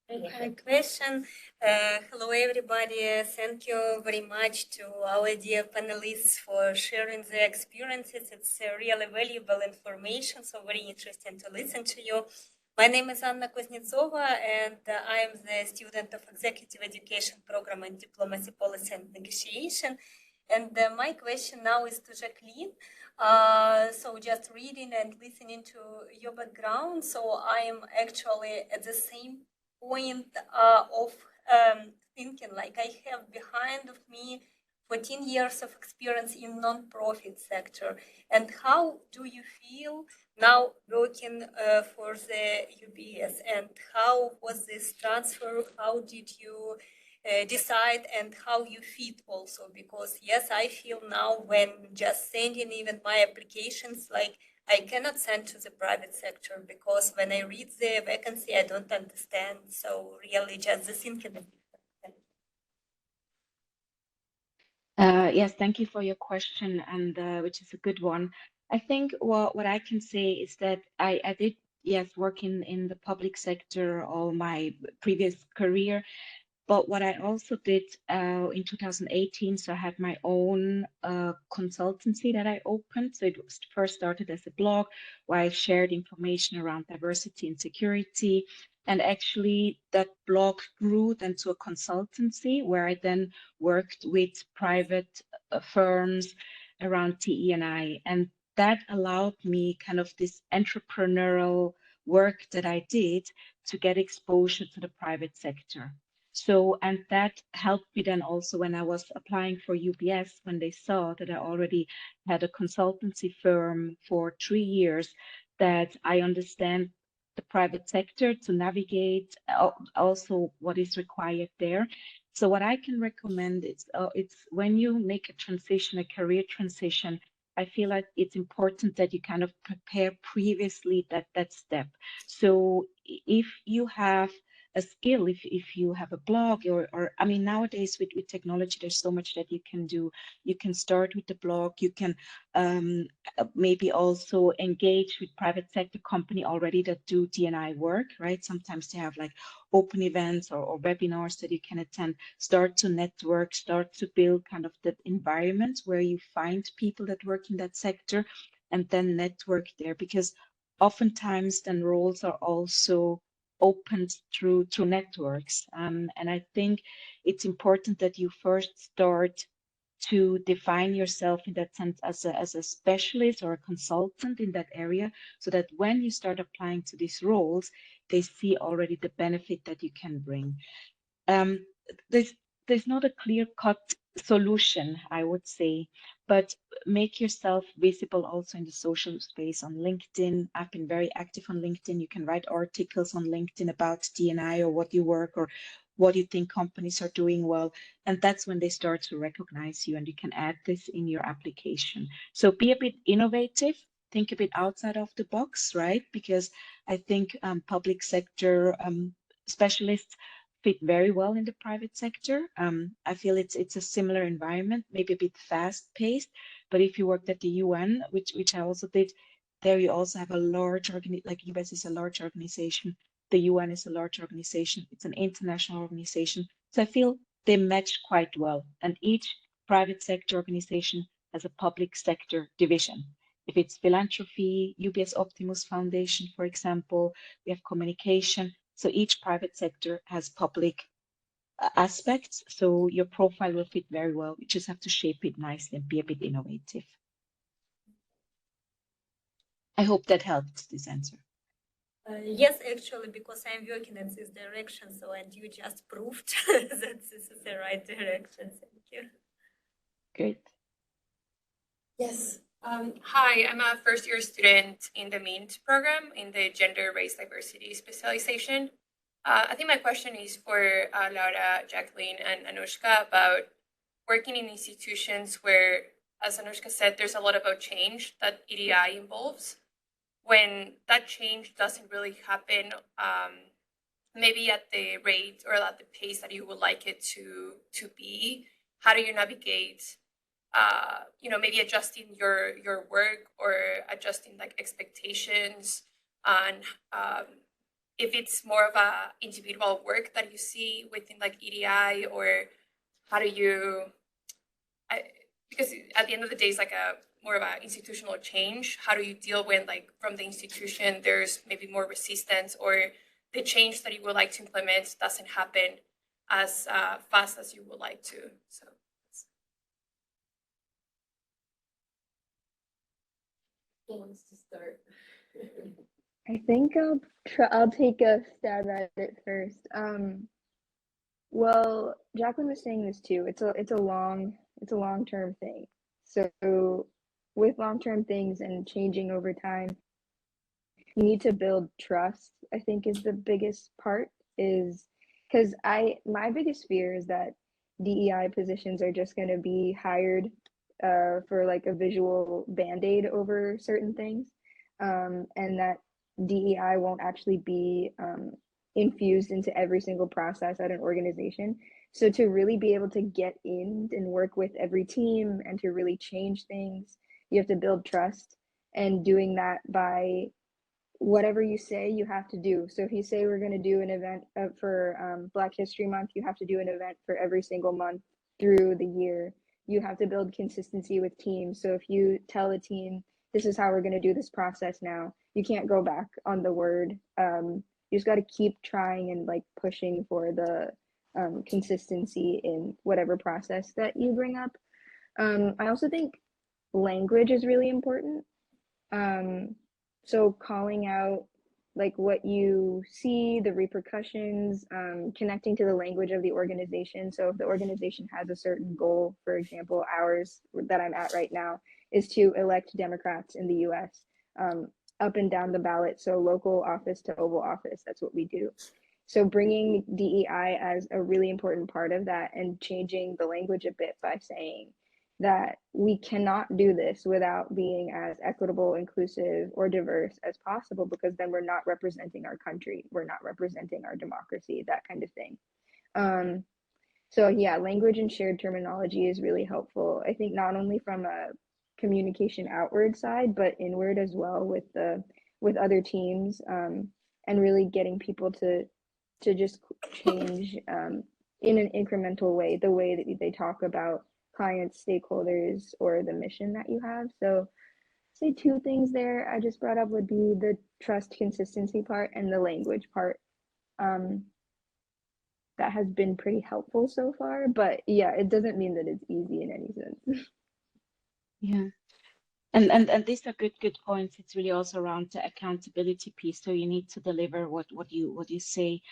I have a question. Hello, everybody. Thank you very much to our dear panelists for sharing their experiences. It's really valuable information, so very interesting to listen to you. My name is Anna Kuznetsova, and I am the student of Executive Education Program in Diplomacy, Policy and Negotiation. And my question now is to Jacqueline. So just reading and listening to your background, so I am actually at the same point of thinking, like I have behind of me 14 years of experience in non-profit sector. And how do you feel now working for the UBS? And how was this transfer? How did you decide and how you fit also? Because yes, I feel now when just sending even my applications, like I cannot send to the private sector because when I read the vacancy, I don't understand. So really just the thinking. Yes, thank you for your question, and which is a good one. I think what I can say is that I did, yes, work in the public sector all my previous career, but what I also did in 2018, so I had my own consultancy that I opened. So it was first started as a blog where I shared information around diversity and security. And actually, that blog grew then to a consultancy where I then worked with private firms around TE&I. And that allowed me kind of this entrepreneurial work that I did to get exposure to the private sector. So, and that helped me then also when I was applying for UBS, when they saw that I already had a consultancy firm for 3 years, that I understand the private sector to navigate also what is required there. So what I can recommend is it's when you make a transition, a career transition, I feel like it's important that you kind of prepare previously that step. So if you have a skill, if you have a blog or I mean, nowadays with technology, there's so much that you can do. You can start with the blog, you can maybe also engage with private sector company already that do D&I work, right? Sometimes they have like open events or webinars that you can attend, start to network, start to build kind of that environment where you find people that work in that sector and then network there, because oftentimes then roles are also opened through networks. And I think it's important that you first start to define yourself in that sense as a specialist or a consultant in that area, so that when you start applying to these roles, they see already the benefit that you can bring. Um, there's not a clear-cut solution, I would say, but make yourself visible also in the social space on LinkedIn. I've been very active on LinkedIn. You can write articles on LinkedIn about D&I or what you work or what you think companies are doing well. And that's when they start to recognize you and you can add this in your application. So be a bit innovative, think a bit outside of the box, right? Because I think public sector specialists fit very well in the private sector. I feel it's a similar environment, maybe a bit fast paced, but if you worked at the UN, which I also did, there you also have a large like UBS is a large organization, the UN is a large organization, it's an international organization. So I feel they match quite well. And each private sector organization has a public sector division. If it's philanthropy, UBS Optimus Foundation, for example, we have communication. So each private sector has public aspects. So your profile will fit very well. You just have to shape it nicely and be a bit innovative. I hope that helped this answer. Yes, actually, because I'm working in this direction. So, and you just proved that this is the right direction. Thank you. Great. Yes. Hi, I'm a first-year student in the MINT program in the Gender, Race, Diversity specialization. I think my question is for Laura, Jacqueline, and Anushka about working in institutions where, as Anushka said, there's a lot about change that EDI involves. When that change doesn't really happen, maybe at the rate or at the pace that you would like it to be, how do you navigate maybe adjusting your work or adjusting like expectations and if it's more of a individual work that you see within like EDI, or how do you, because at the end of the day, it's like a more of an institutional change. How do you deal when like from the institution, there's maybe more resistance or the change that you would like to implement doesn't happen as fast as you would like to? So. Who wants to start? I think I'll take a stab at it first. Well, Jacqueline was saying this too. It's a long It's a long-term thing. So with long-term things and changing over time, you need to build trust, I think is the biggest part, is because my biggest fear is that DEI positions are just going to be hired for like a visual band-aid over certain things, and that DEI won't actually be infused into every single process at an organization. So to really be able to get in and work with every team and to really change things, you have to build trust, and doing that by whatever you say, you have to do. So if you say we're going to do an event for Black History Month, you have to do an event for every single month through the year. You have to build consistency with teams. So if you tell a team, this is how we're going to do this process now, you can't go back on the word. You just got to keep trying and like pushing for the consistency in whatever process that you bring up. I also think language is really important. So calling out like what you see, the repercussions, connecting to the language of the organization. So if the organization has a certain goal, for example, ours that I'm at right now is to elect Democrats in the US, up and down the ballot. So local office to Oval Office, that's what we do. So bringing DEI as a really important part of that and changing the language a bit by saying that we cannot do this without being as equitable, inclusive, or diverse as possible, because then we're not representing our country, we're not representing our democracy, that kind of thing. So yeah, language and shared terminology is really helpful. I think not only from a communication outward side, but inward as well with other teams, and really getting people to just change in an incremental way, the way that they talk about clients, stakeholders, or the mission that you have. So say two things there I just brought up would be the trust consistency part and the language part. That has been pretty helpful so far, but yeah, it doesn't mean that it's easy in any sense. Yeah. And these are good points. It's really also around the accountability piece. So you need to deliver what you say.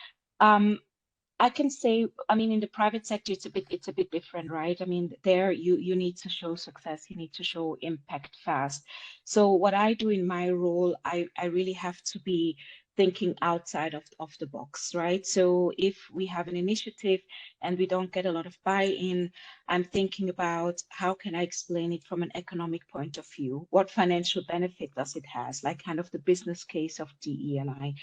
I can say, I mean, in the private sector, it's a bit different, right? I mean, there you need to show success, you need to show impact fast. So what I do in my role, I really have to be thinking outside of the box, right? So if we have an initiative and we don't get a lot of buy-in, I'm thinking about how can I explain it from an economic point of view? What financial benefit does it has? Like kind of the business case of DE&I,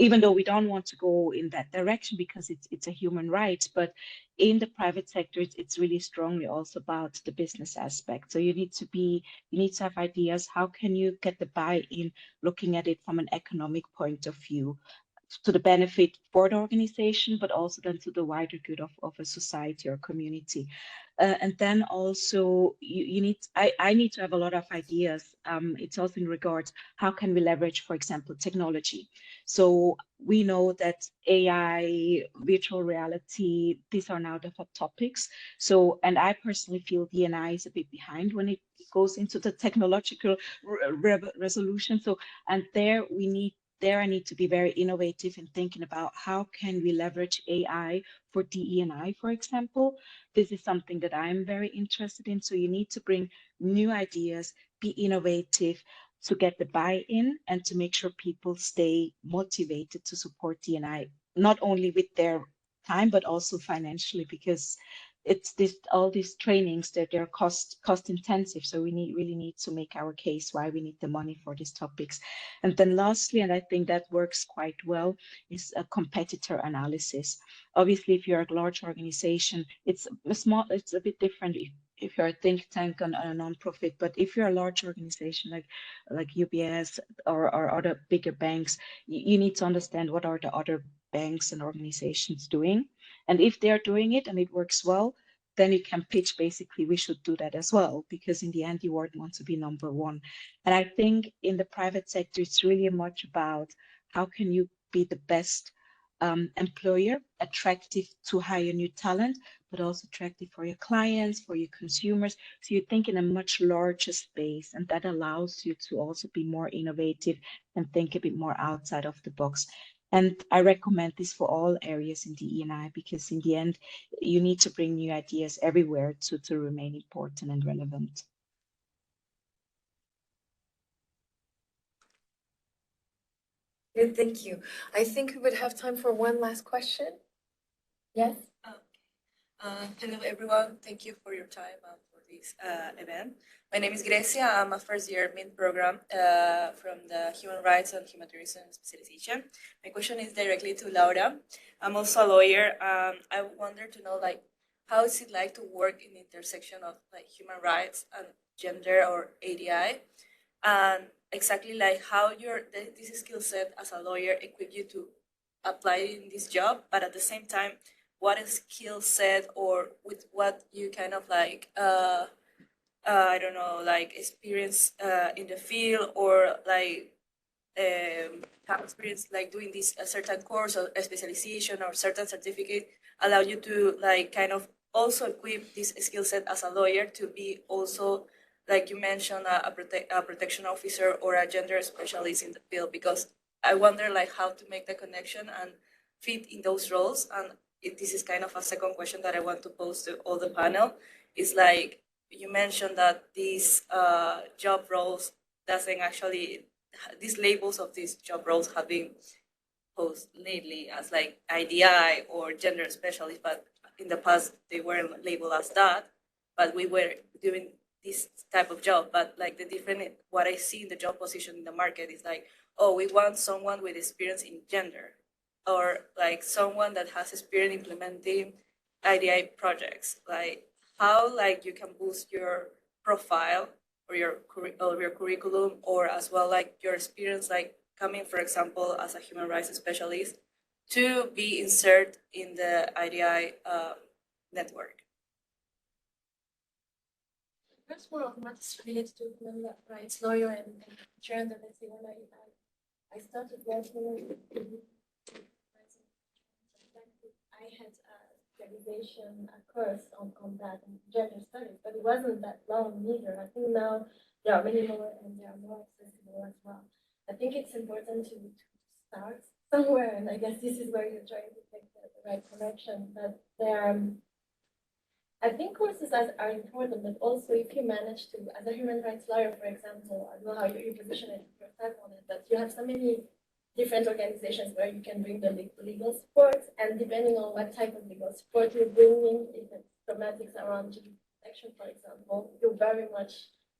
even though we don't want to go in that direction because it's a human right, but in the private sector, it's really strongly also about the business aspect. So you need to have ideas. How can you get the buy-in looking at it from an economic point of view to the benefit for the organization, but also then to the wider good of a society or community. And then also I need to have a lot of ideas. It's also in regards, how can we leverage, for example, technology? So we know that AI, virtual reality, these are now the hot topics. So, and I personally feel D&I is a bit behind when it goes into the technological resolution. So, and there I need to be very innovative in thinking about how can we leverage AI for DE&I, for example. This is something that I'm very interested in. So you need to bring new ideas, be innovative to get the buy-in and to make sure people stay motivated to support DE&I, not only with their time, but also financially, because it's all these trainings that they're cost intensive. So we really need to make our case why we need the money for these topics. And then lastly, and I think that works quite well, is a competitor analysis. Obviously, if you're a large organization, it's a bit different if you're a think tank and a non-profit, but if you're a large organization like UBS or other bigger banks, you need to understand what are the other banks and organizations doing. And if they're doing it and it works well, then you can pitch basically, we should do that as well, because in the end, you want to be number one. And I think in the private sector, it's really much about how can you be the best employer, attractive to hire new talent, but also attractive for your clients, for your consumers. So you think in a much larger space, and that allows you to also be more innovative and think a bit more outside of the box. And I recommend this for all areas in DE&I because in the end, you need to bring new ideas everywhere to remain important and relevant. Good, thank you. I think we would have time for one last question. Yes? Hello, everyone. Thank you for your time and for this event. My name is Grecia. I'm a first-year MINT program from the Human Rights and Humanitarian Specialization. My question is directly to Laura. I'm also a lawyer. I wonder to know, like, how is it like to work in the intersection of like human rights and gender or ADI, and exactly like how this skill set as a lawyer equip you to apply in this job, but at the same time, what is skill set or with what you kind of like I don't know, like experience in the field, or like have experience like doing this a certain course or a specialization or certain certificate allow you to like kind of also equip this skill set as a lawyer to be also, like you mentioned, a protection officer or a gender specialist in the field, because I wonder like how to make the connection and fit in those roles. And this is kind of a second question that I want to pose to all the panel. Is like you mentioned that these job roles doesn't actually, these labels of these job roles have been posed lately as like IDI or gender specialist, but in the past they weren't labeled as that, but we were doing this type of job. But like the different, what I see in the job position in the market is like, oh, we want someone with experience in gender, or like someone that has experience implementing IDI projects. Like how like you can boost your profile or your curriculum, or as well like your experience, like coming, for example, as a human rights specialist, to be inserted in the IDI network. Perhaps more of what's related to human rights lawyer and gender. Let's say when I started working with I had a specialization, a course on that in gender studies, but it wasn't that long either. I think now there are many more and they are more accessible as well. I think it's important to start somewhere, and I guess this is where you're trying to take the right connection. But there, I think courses are important, but also if you manage to, as a human rights lawyer, for example, I don't know how you position it yourself on it, but you have so many different organizations where you can bring the legal support, and depending on what type of legal support you're bringing, if it's thematics around gender protection, for example, you're very much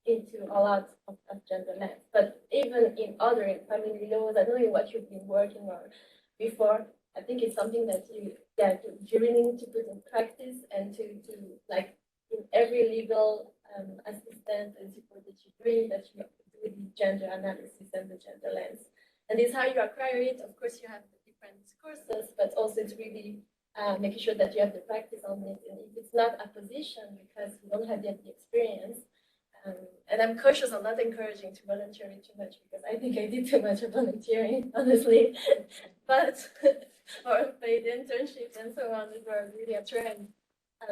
into a lot of gender lens. But even in other family laws, I don't know what you've been working on before. I think it's something that you really need to put in practice, and to like in every legal assistance and support that you bring, that you do the gender analysis and the gender lens. And this is how you acquire it. Of course, you have the different courses, but also it's really making sure that you have the practice on it. And if it's not a position because you don't have yet the experience, and I'm cautious, I'm not encouraging to volunteer too much because I think I did too much of volunteering, honestly. But or paid internships and so on, it was really a trend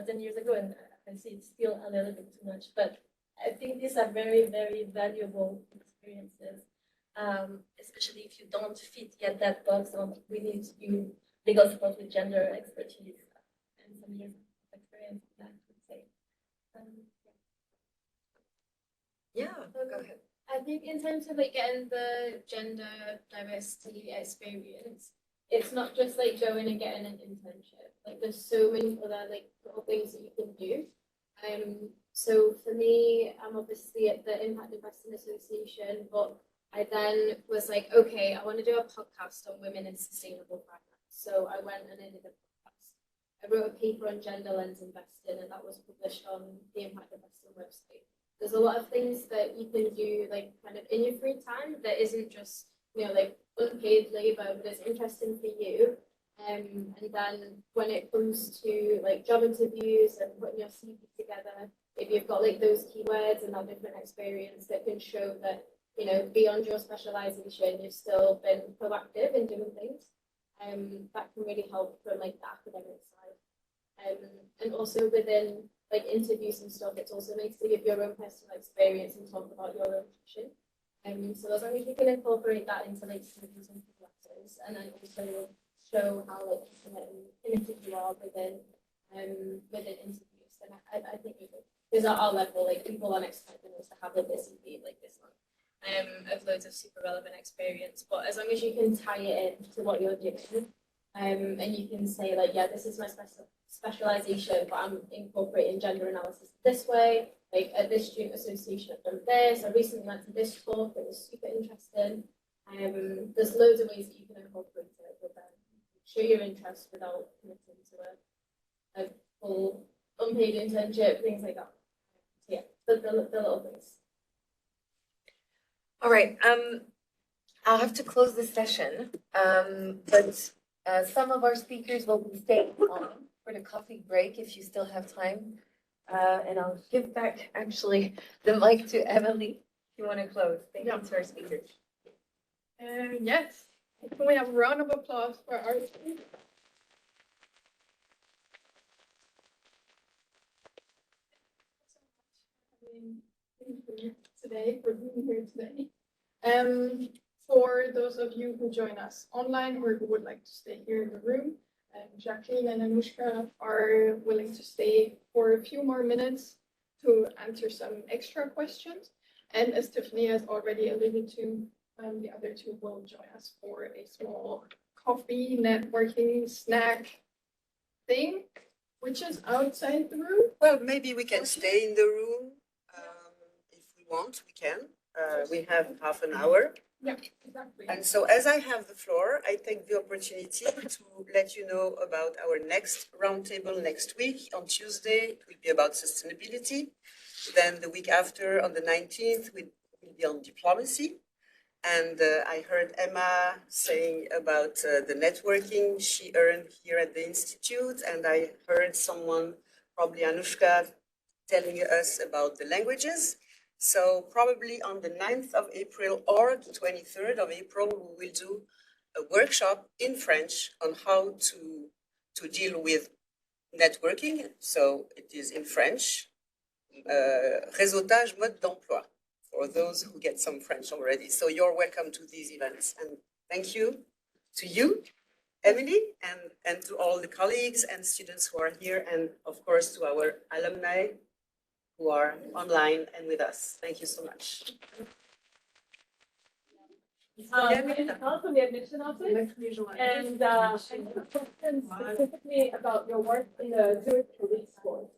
10 years ago, and I see it's still a little bit too much. But I think these are very, very valuable experiences. Especially if you don't fit yet that box on we need you legal support with gender expertise and some years of experience in that, I would say. Go ahead. I think in terms of like getting the gender diversity experience, it's not just like going and getting an internship. Like there's so many other like little things that you can do. So for me, I'm obviously at the Impact Investing Association, but I then was like, okay, I want to do a podcast on women in sustainable finance. So I went and I did a podcast. I wrote a paper on gender lens investing, and that was published on the Impact Investing website. There's a lot of things that you can do, like kind of in your free time, that isn't just, like unpaid labor, but it's interesting for you. And then when it comes to like job interviews and putting your CV together, if you've got like those keywords and that different experience that can show that, beyond your specialization, you've still been proactive in doing things, that can really help from like the academic side. And also within like interviews and stuff, it's also nice to give your own personal experience and talk about your own passion. So as long as you can incorporate that into like interviews and classes, is, and then also show how like innovative you are within interviews. And I think because at our level, like people aren't expecting us to have like this CV like this long. Of loads of super relevant experience, but as long as you can tie it in to what you're doing, and you can say like, yeah, this is my specialization, but I'm incorporating gender analysis this way. Like at this student association, I've done this. I recently went to this talk. It was super interesting. There's loads of ways that you can incorporate it, but then show your interest without committing to a full unpaid internship, things like that. So yeah, the little things. All right, I'll have to close this session, but some of our speakers will be staying on for the coffee break if you still have time. And I'll give back actually the mic to Emily if you want to close. Thank you to our speakers. Yes, can we have a round of applause for our speakers? Today, for being here today. For those of you who join us online or who would like to stay here in the room, Jacqueline and Anushka are willing to stay for a few more minutes to answer some extra questions. And as Tiffany has already alluded to, the other two will join us for a small coffee networking snack thing, which is outside the room. Well, maybe we can stay in the room if we want. We can. We have half an hour. Yeah, exactly. And so as I have the floor, I take the opportunity to let you know about our next roundtable next week. On Tuesday, it will be about sustainability. Then the week after, on the 19th, we will be on diplomacy. And I heard Emma saying about the networking she earned here at the Institute. And I heard someone, probably Anushka, telling us about the languages. So probably on the 9th of April or the 23rd of April, we will do a workshop in French on how to deal with networking. So it is in French, réseautage mode d'emploi, for those who get some French already. So you're welcome to these events. And thank you to you, Emily, and to all the colleagues and students who are here, and of course to our alumni who are online and with us. Thank you so much. My name is Carl from the admission office, and I have a question specifically about your work in the Zurich Police Force.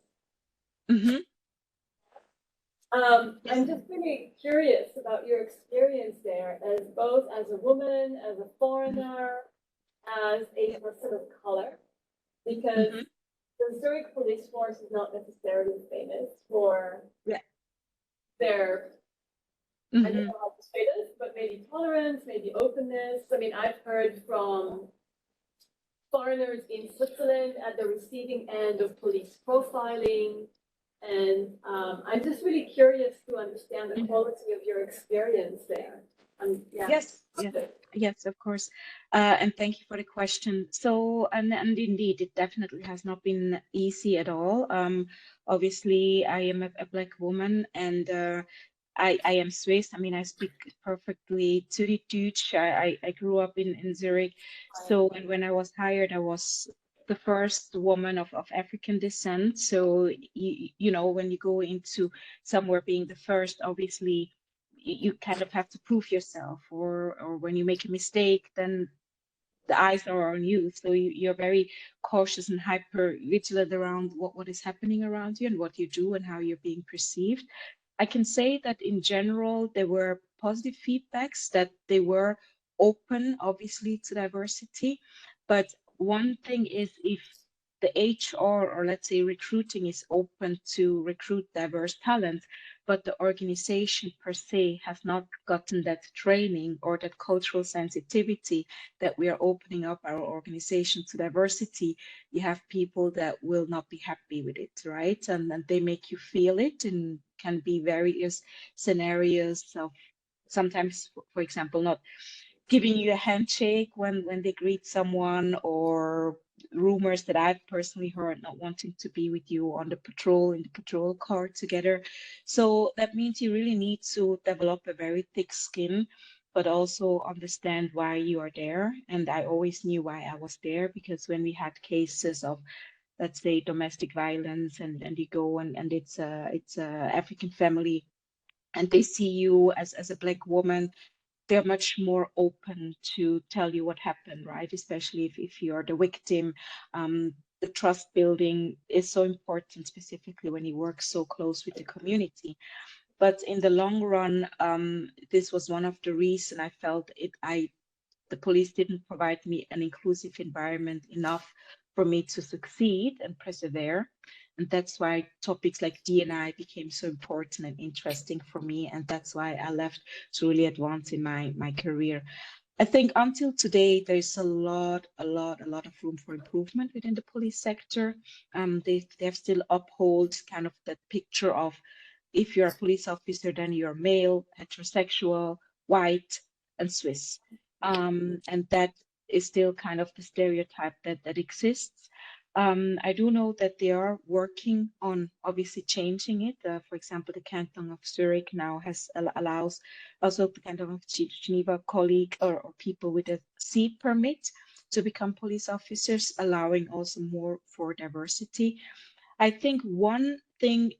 I'm just really curious about your experience there, as both as a woman, as a foreigner, as a person of color, because the Zurich Police Force is not necessarily famous for their, I don't know how to say this, but maybe tolerance, maybe openness. I mean, I've heard from foreigners in Switzerland at the receiving end of police profiling. And I'm just really curious to understand the quality of your experience there. Yes, of course. And thank you for the question. So, and indeed, it definitely has not been easy at all. Obviously, I am a Black woman, and I am Swiss. I mean, I speak perfectly Zürich Deutsch. I grew up in Zurich. So, and when I was hired, I was the first woman of African descent. So, you know, when you go into somewhere being the first, obviously, you kind of have to prove yourself, or when you make a mistake, then the eyes are on you. So you're very cautious and hyper vigilant around what is happening around you and what you do and how you're being perceived. I can say that in general, there were positive feedbacks, that they were open, obviously, to diversity. But one thing is, if the HR, or let's say recruiting, is open to recruit diverse talent, but the organization per se has not gotten that training or that cultural sensitivity that we are opening up our organization to diversity, you have people that will not be happy with it, right? And they make you feel it, and can be various scenarios of sometimes, for example, not giving you a handshake when they greet someone, or rumors that I've personally heard, not wanting to be with you on the patrol, in the patrol car together. So that means you really need to develop a very thick skin but also understand why you are there. And I always knew why I was there, because when we had cases of, let's say, domestic violence, and you go and it's a African family, and they see you as a Black woman, they're much more open to tell you what happened, right? Especially if you're the victim. The trust building is so important, specifically when you work so close with the community. But in the long run, this was one of the reasons I felt the police didn't provide me an inclusive environment enough for me to succeed and persevere. And that's why topics like D&I became so important and interesting for me. And that's why I left to really advance in my career. I think until today, there's a lot of room for improvement within the police sector. They have still uphold kind of that picture of, if you're a police officer, then you're male, heterosexual, white, and Swiss. And that is still kind of the stereotype that exists. I do know that they are working on obviously changing it. For example, the Canton of Zurich now allows also the Canton of Geneva colleague or people with a C permit to become police officers, allowing also more for diversity. I think one thing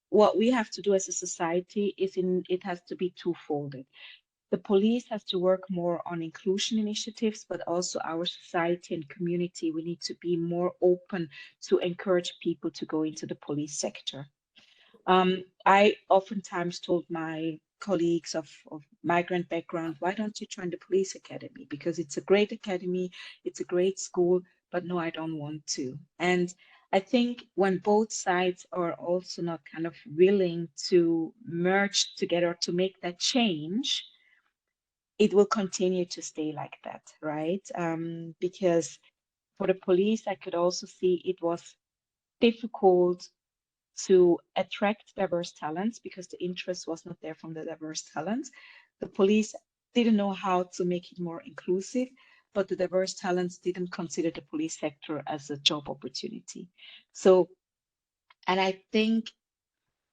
what we have to do as a society it has to be twofolded. The police has to work more on inclusion initiatives, but also our society and community, we need to be more open to encourage people to go into the police sector. I oftentimes told my colleagues of migrant background, why don't you join the police academy? Because it's a great academy, it's a great school, but no, I don't want to. And I think when both sides are also not kind of willing to merge together to make that change, it will continue to stay like that, right? Because for the police, I could also see it was difficult to attract diverse talents because the interest was not there from the diverse talents. The police didn't know how to make it more inclusive, but the diverse talents didn't consider the police sector as a job opportunity. So, and I think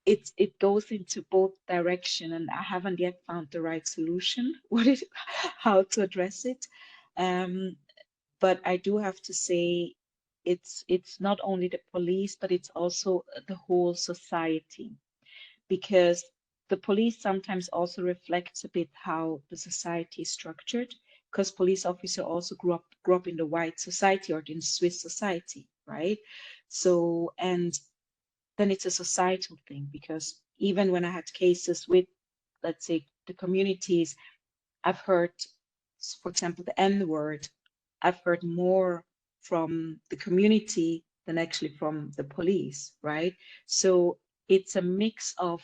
it goes into both direction, and I haven't yet found the right solution how to address it. But I do have to say it's not only the police, but it's also the whole society, because the police sometimes also reflects a bit how the society is structured, because police officer also grew up in the white society or in Swiss society, right? So, and then it's a societal thing, because even when I had cases with, let's say, the communities, I've heard, for example, the N word, I've heard more from the community than actually from the police, right? So it's a mix of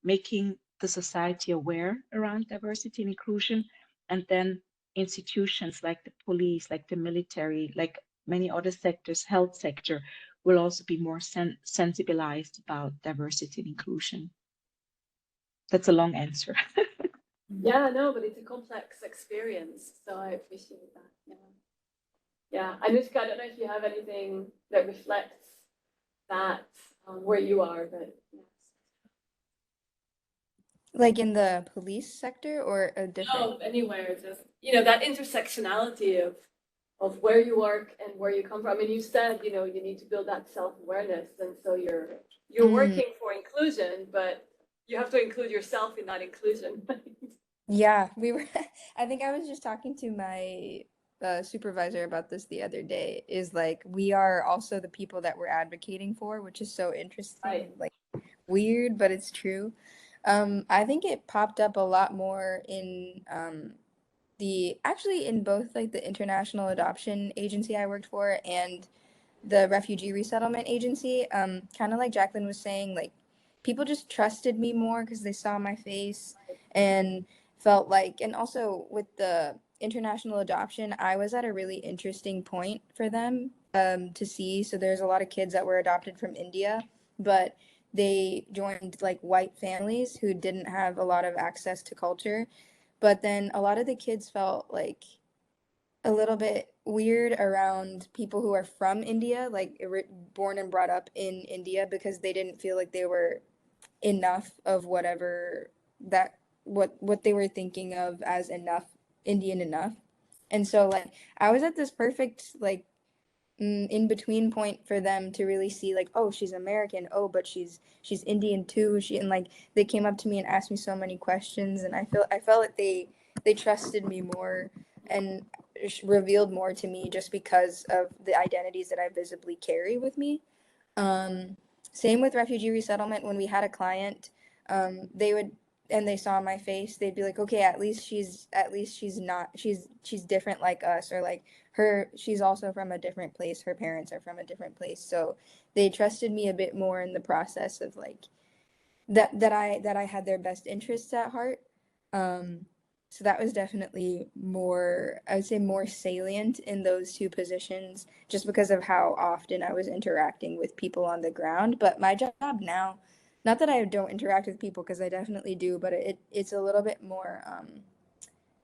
making the society aware around diversity and inclusion, and then institutions like the police, like the military, like many other sectors, health sector, will also be more sensibilized about diversity and inclusion. That's a long answer. Yeah, no, but it's a complex experience, so I appreciate that. Yeah. Anushka, I don't know if you have anything that reflects that where you are, but yes. Like in the police sector or a different? No, anywhere, just that intersectionality of where you work and where you come from. I mean, you said you need to build that self-awareness, and so you're working for inclusion, but you have to include yourself in that inclusion. Yeah, we were. I think I was just talking to my supervisor about this the other day. Is like we are also the people that we're advocating for, which is so interesting. Right. Like weird, but it's true. I think it popped up a lot more in actually in both like the International Adoption Agency I worked for and the Refugee Resettlement Agency. Kind of like Jacqueline was saying, like people just trusted me more because they saw my face and felt like, and also with the international adoption, I was at a really interesting point for them to see. So there's a lot of kids that were adopted from India, but they joined like white families who didn't have a lot of access to culture. But then a lot of the kids felt like a little bit weird around people who are from India, like born and brought up in India, because they didn't feel like they were enough of whatever that what they were thinking of as enough Indian enough. And so like I was at this perfect like in between point for them to really see like, oh, she's American, oh, but she's Indian too. And like they came up to me and asked me so many questions, and I felt like they trusted me more and revealed more to me just because of the identities that I visibly carry with me. Same with refugee resettlement. When we had a client, they would, and they saw my face, they'd be like, okay, at least she's not, she's different like us, or like she's also from a different place, her parents are from a different place. So they trusted me a bit more in the process of like that I had their best interests at heart. So that was definitely more, I would say, more salient in those two positions, just because of how often I was interacting with people on the ground. But my job now, not that I don't interact with people, because I definitely do, but it's a little bit more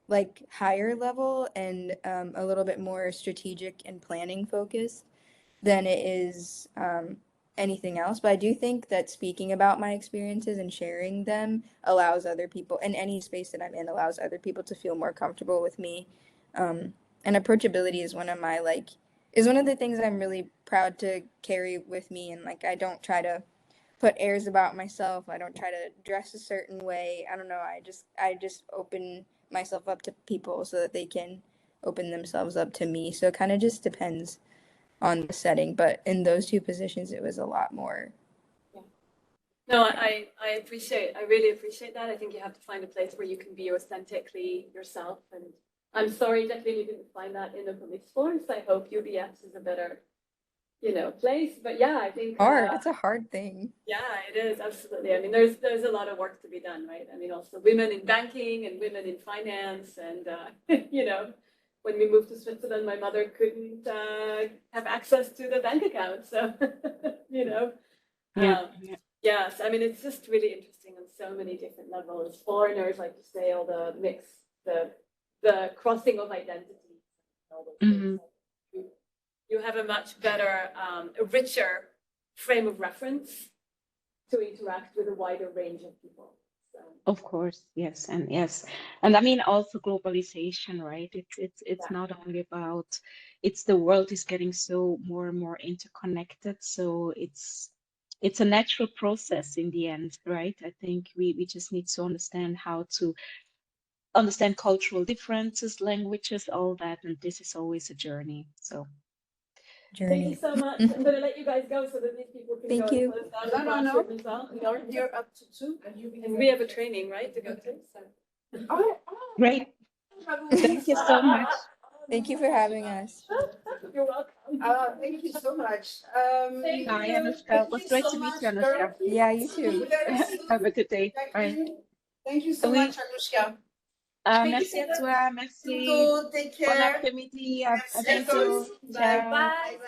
like higher level and a little bit more strategic and planning focused than it is anything else. But I do think that speaking about my experiences and sharing them allows other people, in any space that I'm in, allows other people to feel more comfortable with me. And approachability is one of the things I'm really proud to carry with me. And like, I don't try to put airs about myself. I don't try to dress a certain way. I don't know. I just open myself up to people so that they can open themselves up to me. So it kind of just depends on the setting, but in those two positions it was a lot more. No, I really appreciate that. I think you have to find a place where you can be authentically yourself, and I'm sorry, Jacqueline, you didn't find that in the police force. I hope UBS is a better place. But yeah, I think It's a hard thing. Yeah, it is, absolutely. I mean, there's a lot of work to be done, right? I mean, also women in banking and women in finance, and when we moved to Switzerland, my mother couldn't have access to the bank account. So, yes, I mean, it's just really interesting on so many different levels. Foreigners, like you say, all the mix, the crossing of identities, all those things. You have a much better, a richer frame of reference to interact with a wider range of people. So. Of course, yes, and I mean also globalization, right? It's not only about, it's the world is getting so more and more interconnected, so it's a natural process in the end, right? I think we just need to understand how to understand cultural differences, languages, all that, and this is always a journey. So. Thank you so much. I'm going to let you guys go so that these people can go and close down the classroom as well. You're up to 2. And we have a training, right, to go to. So. Great. Thank you so much. Thank you for having us. You're welcome. Thank you so much. Hi, Anushka. It was great to meet you, Anushka. Yeah, you too. Have a good day. Bye. Thank you so much, Anushka. Merci à toi, merci. Take Bon care. après-midi, à bientôt. Ciao. Bye.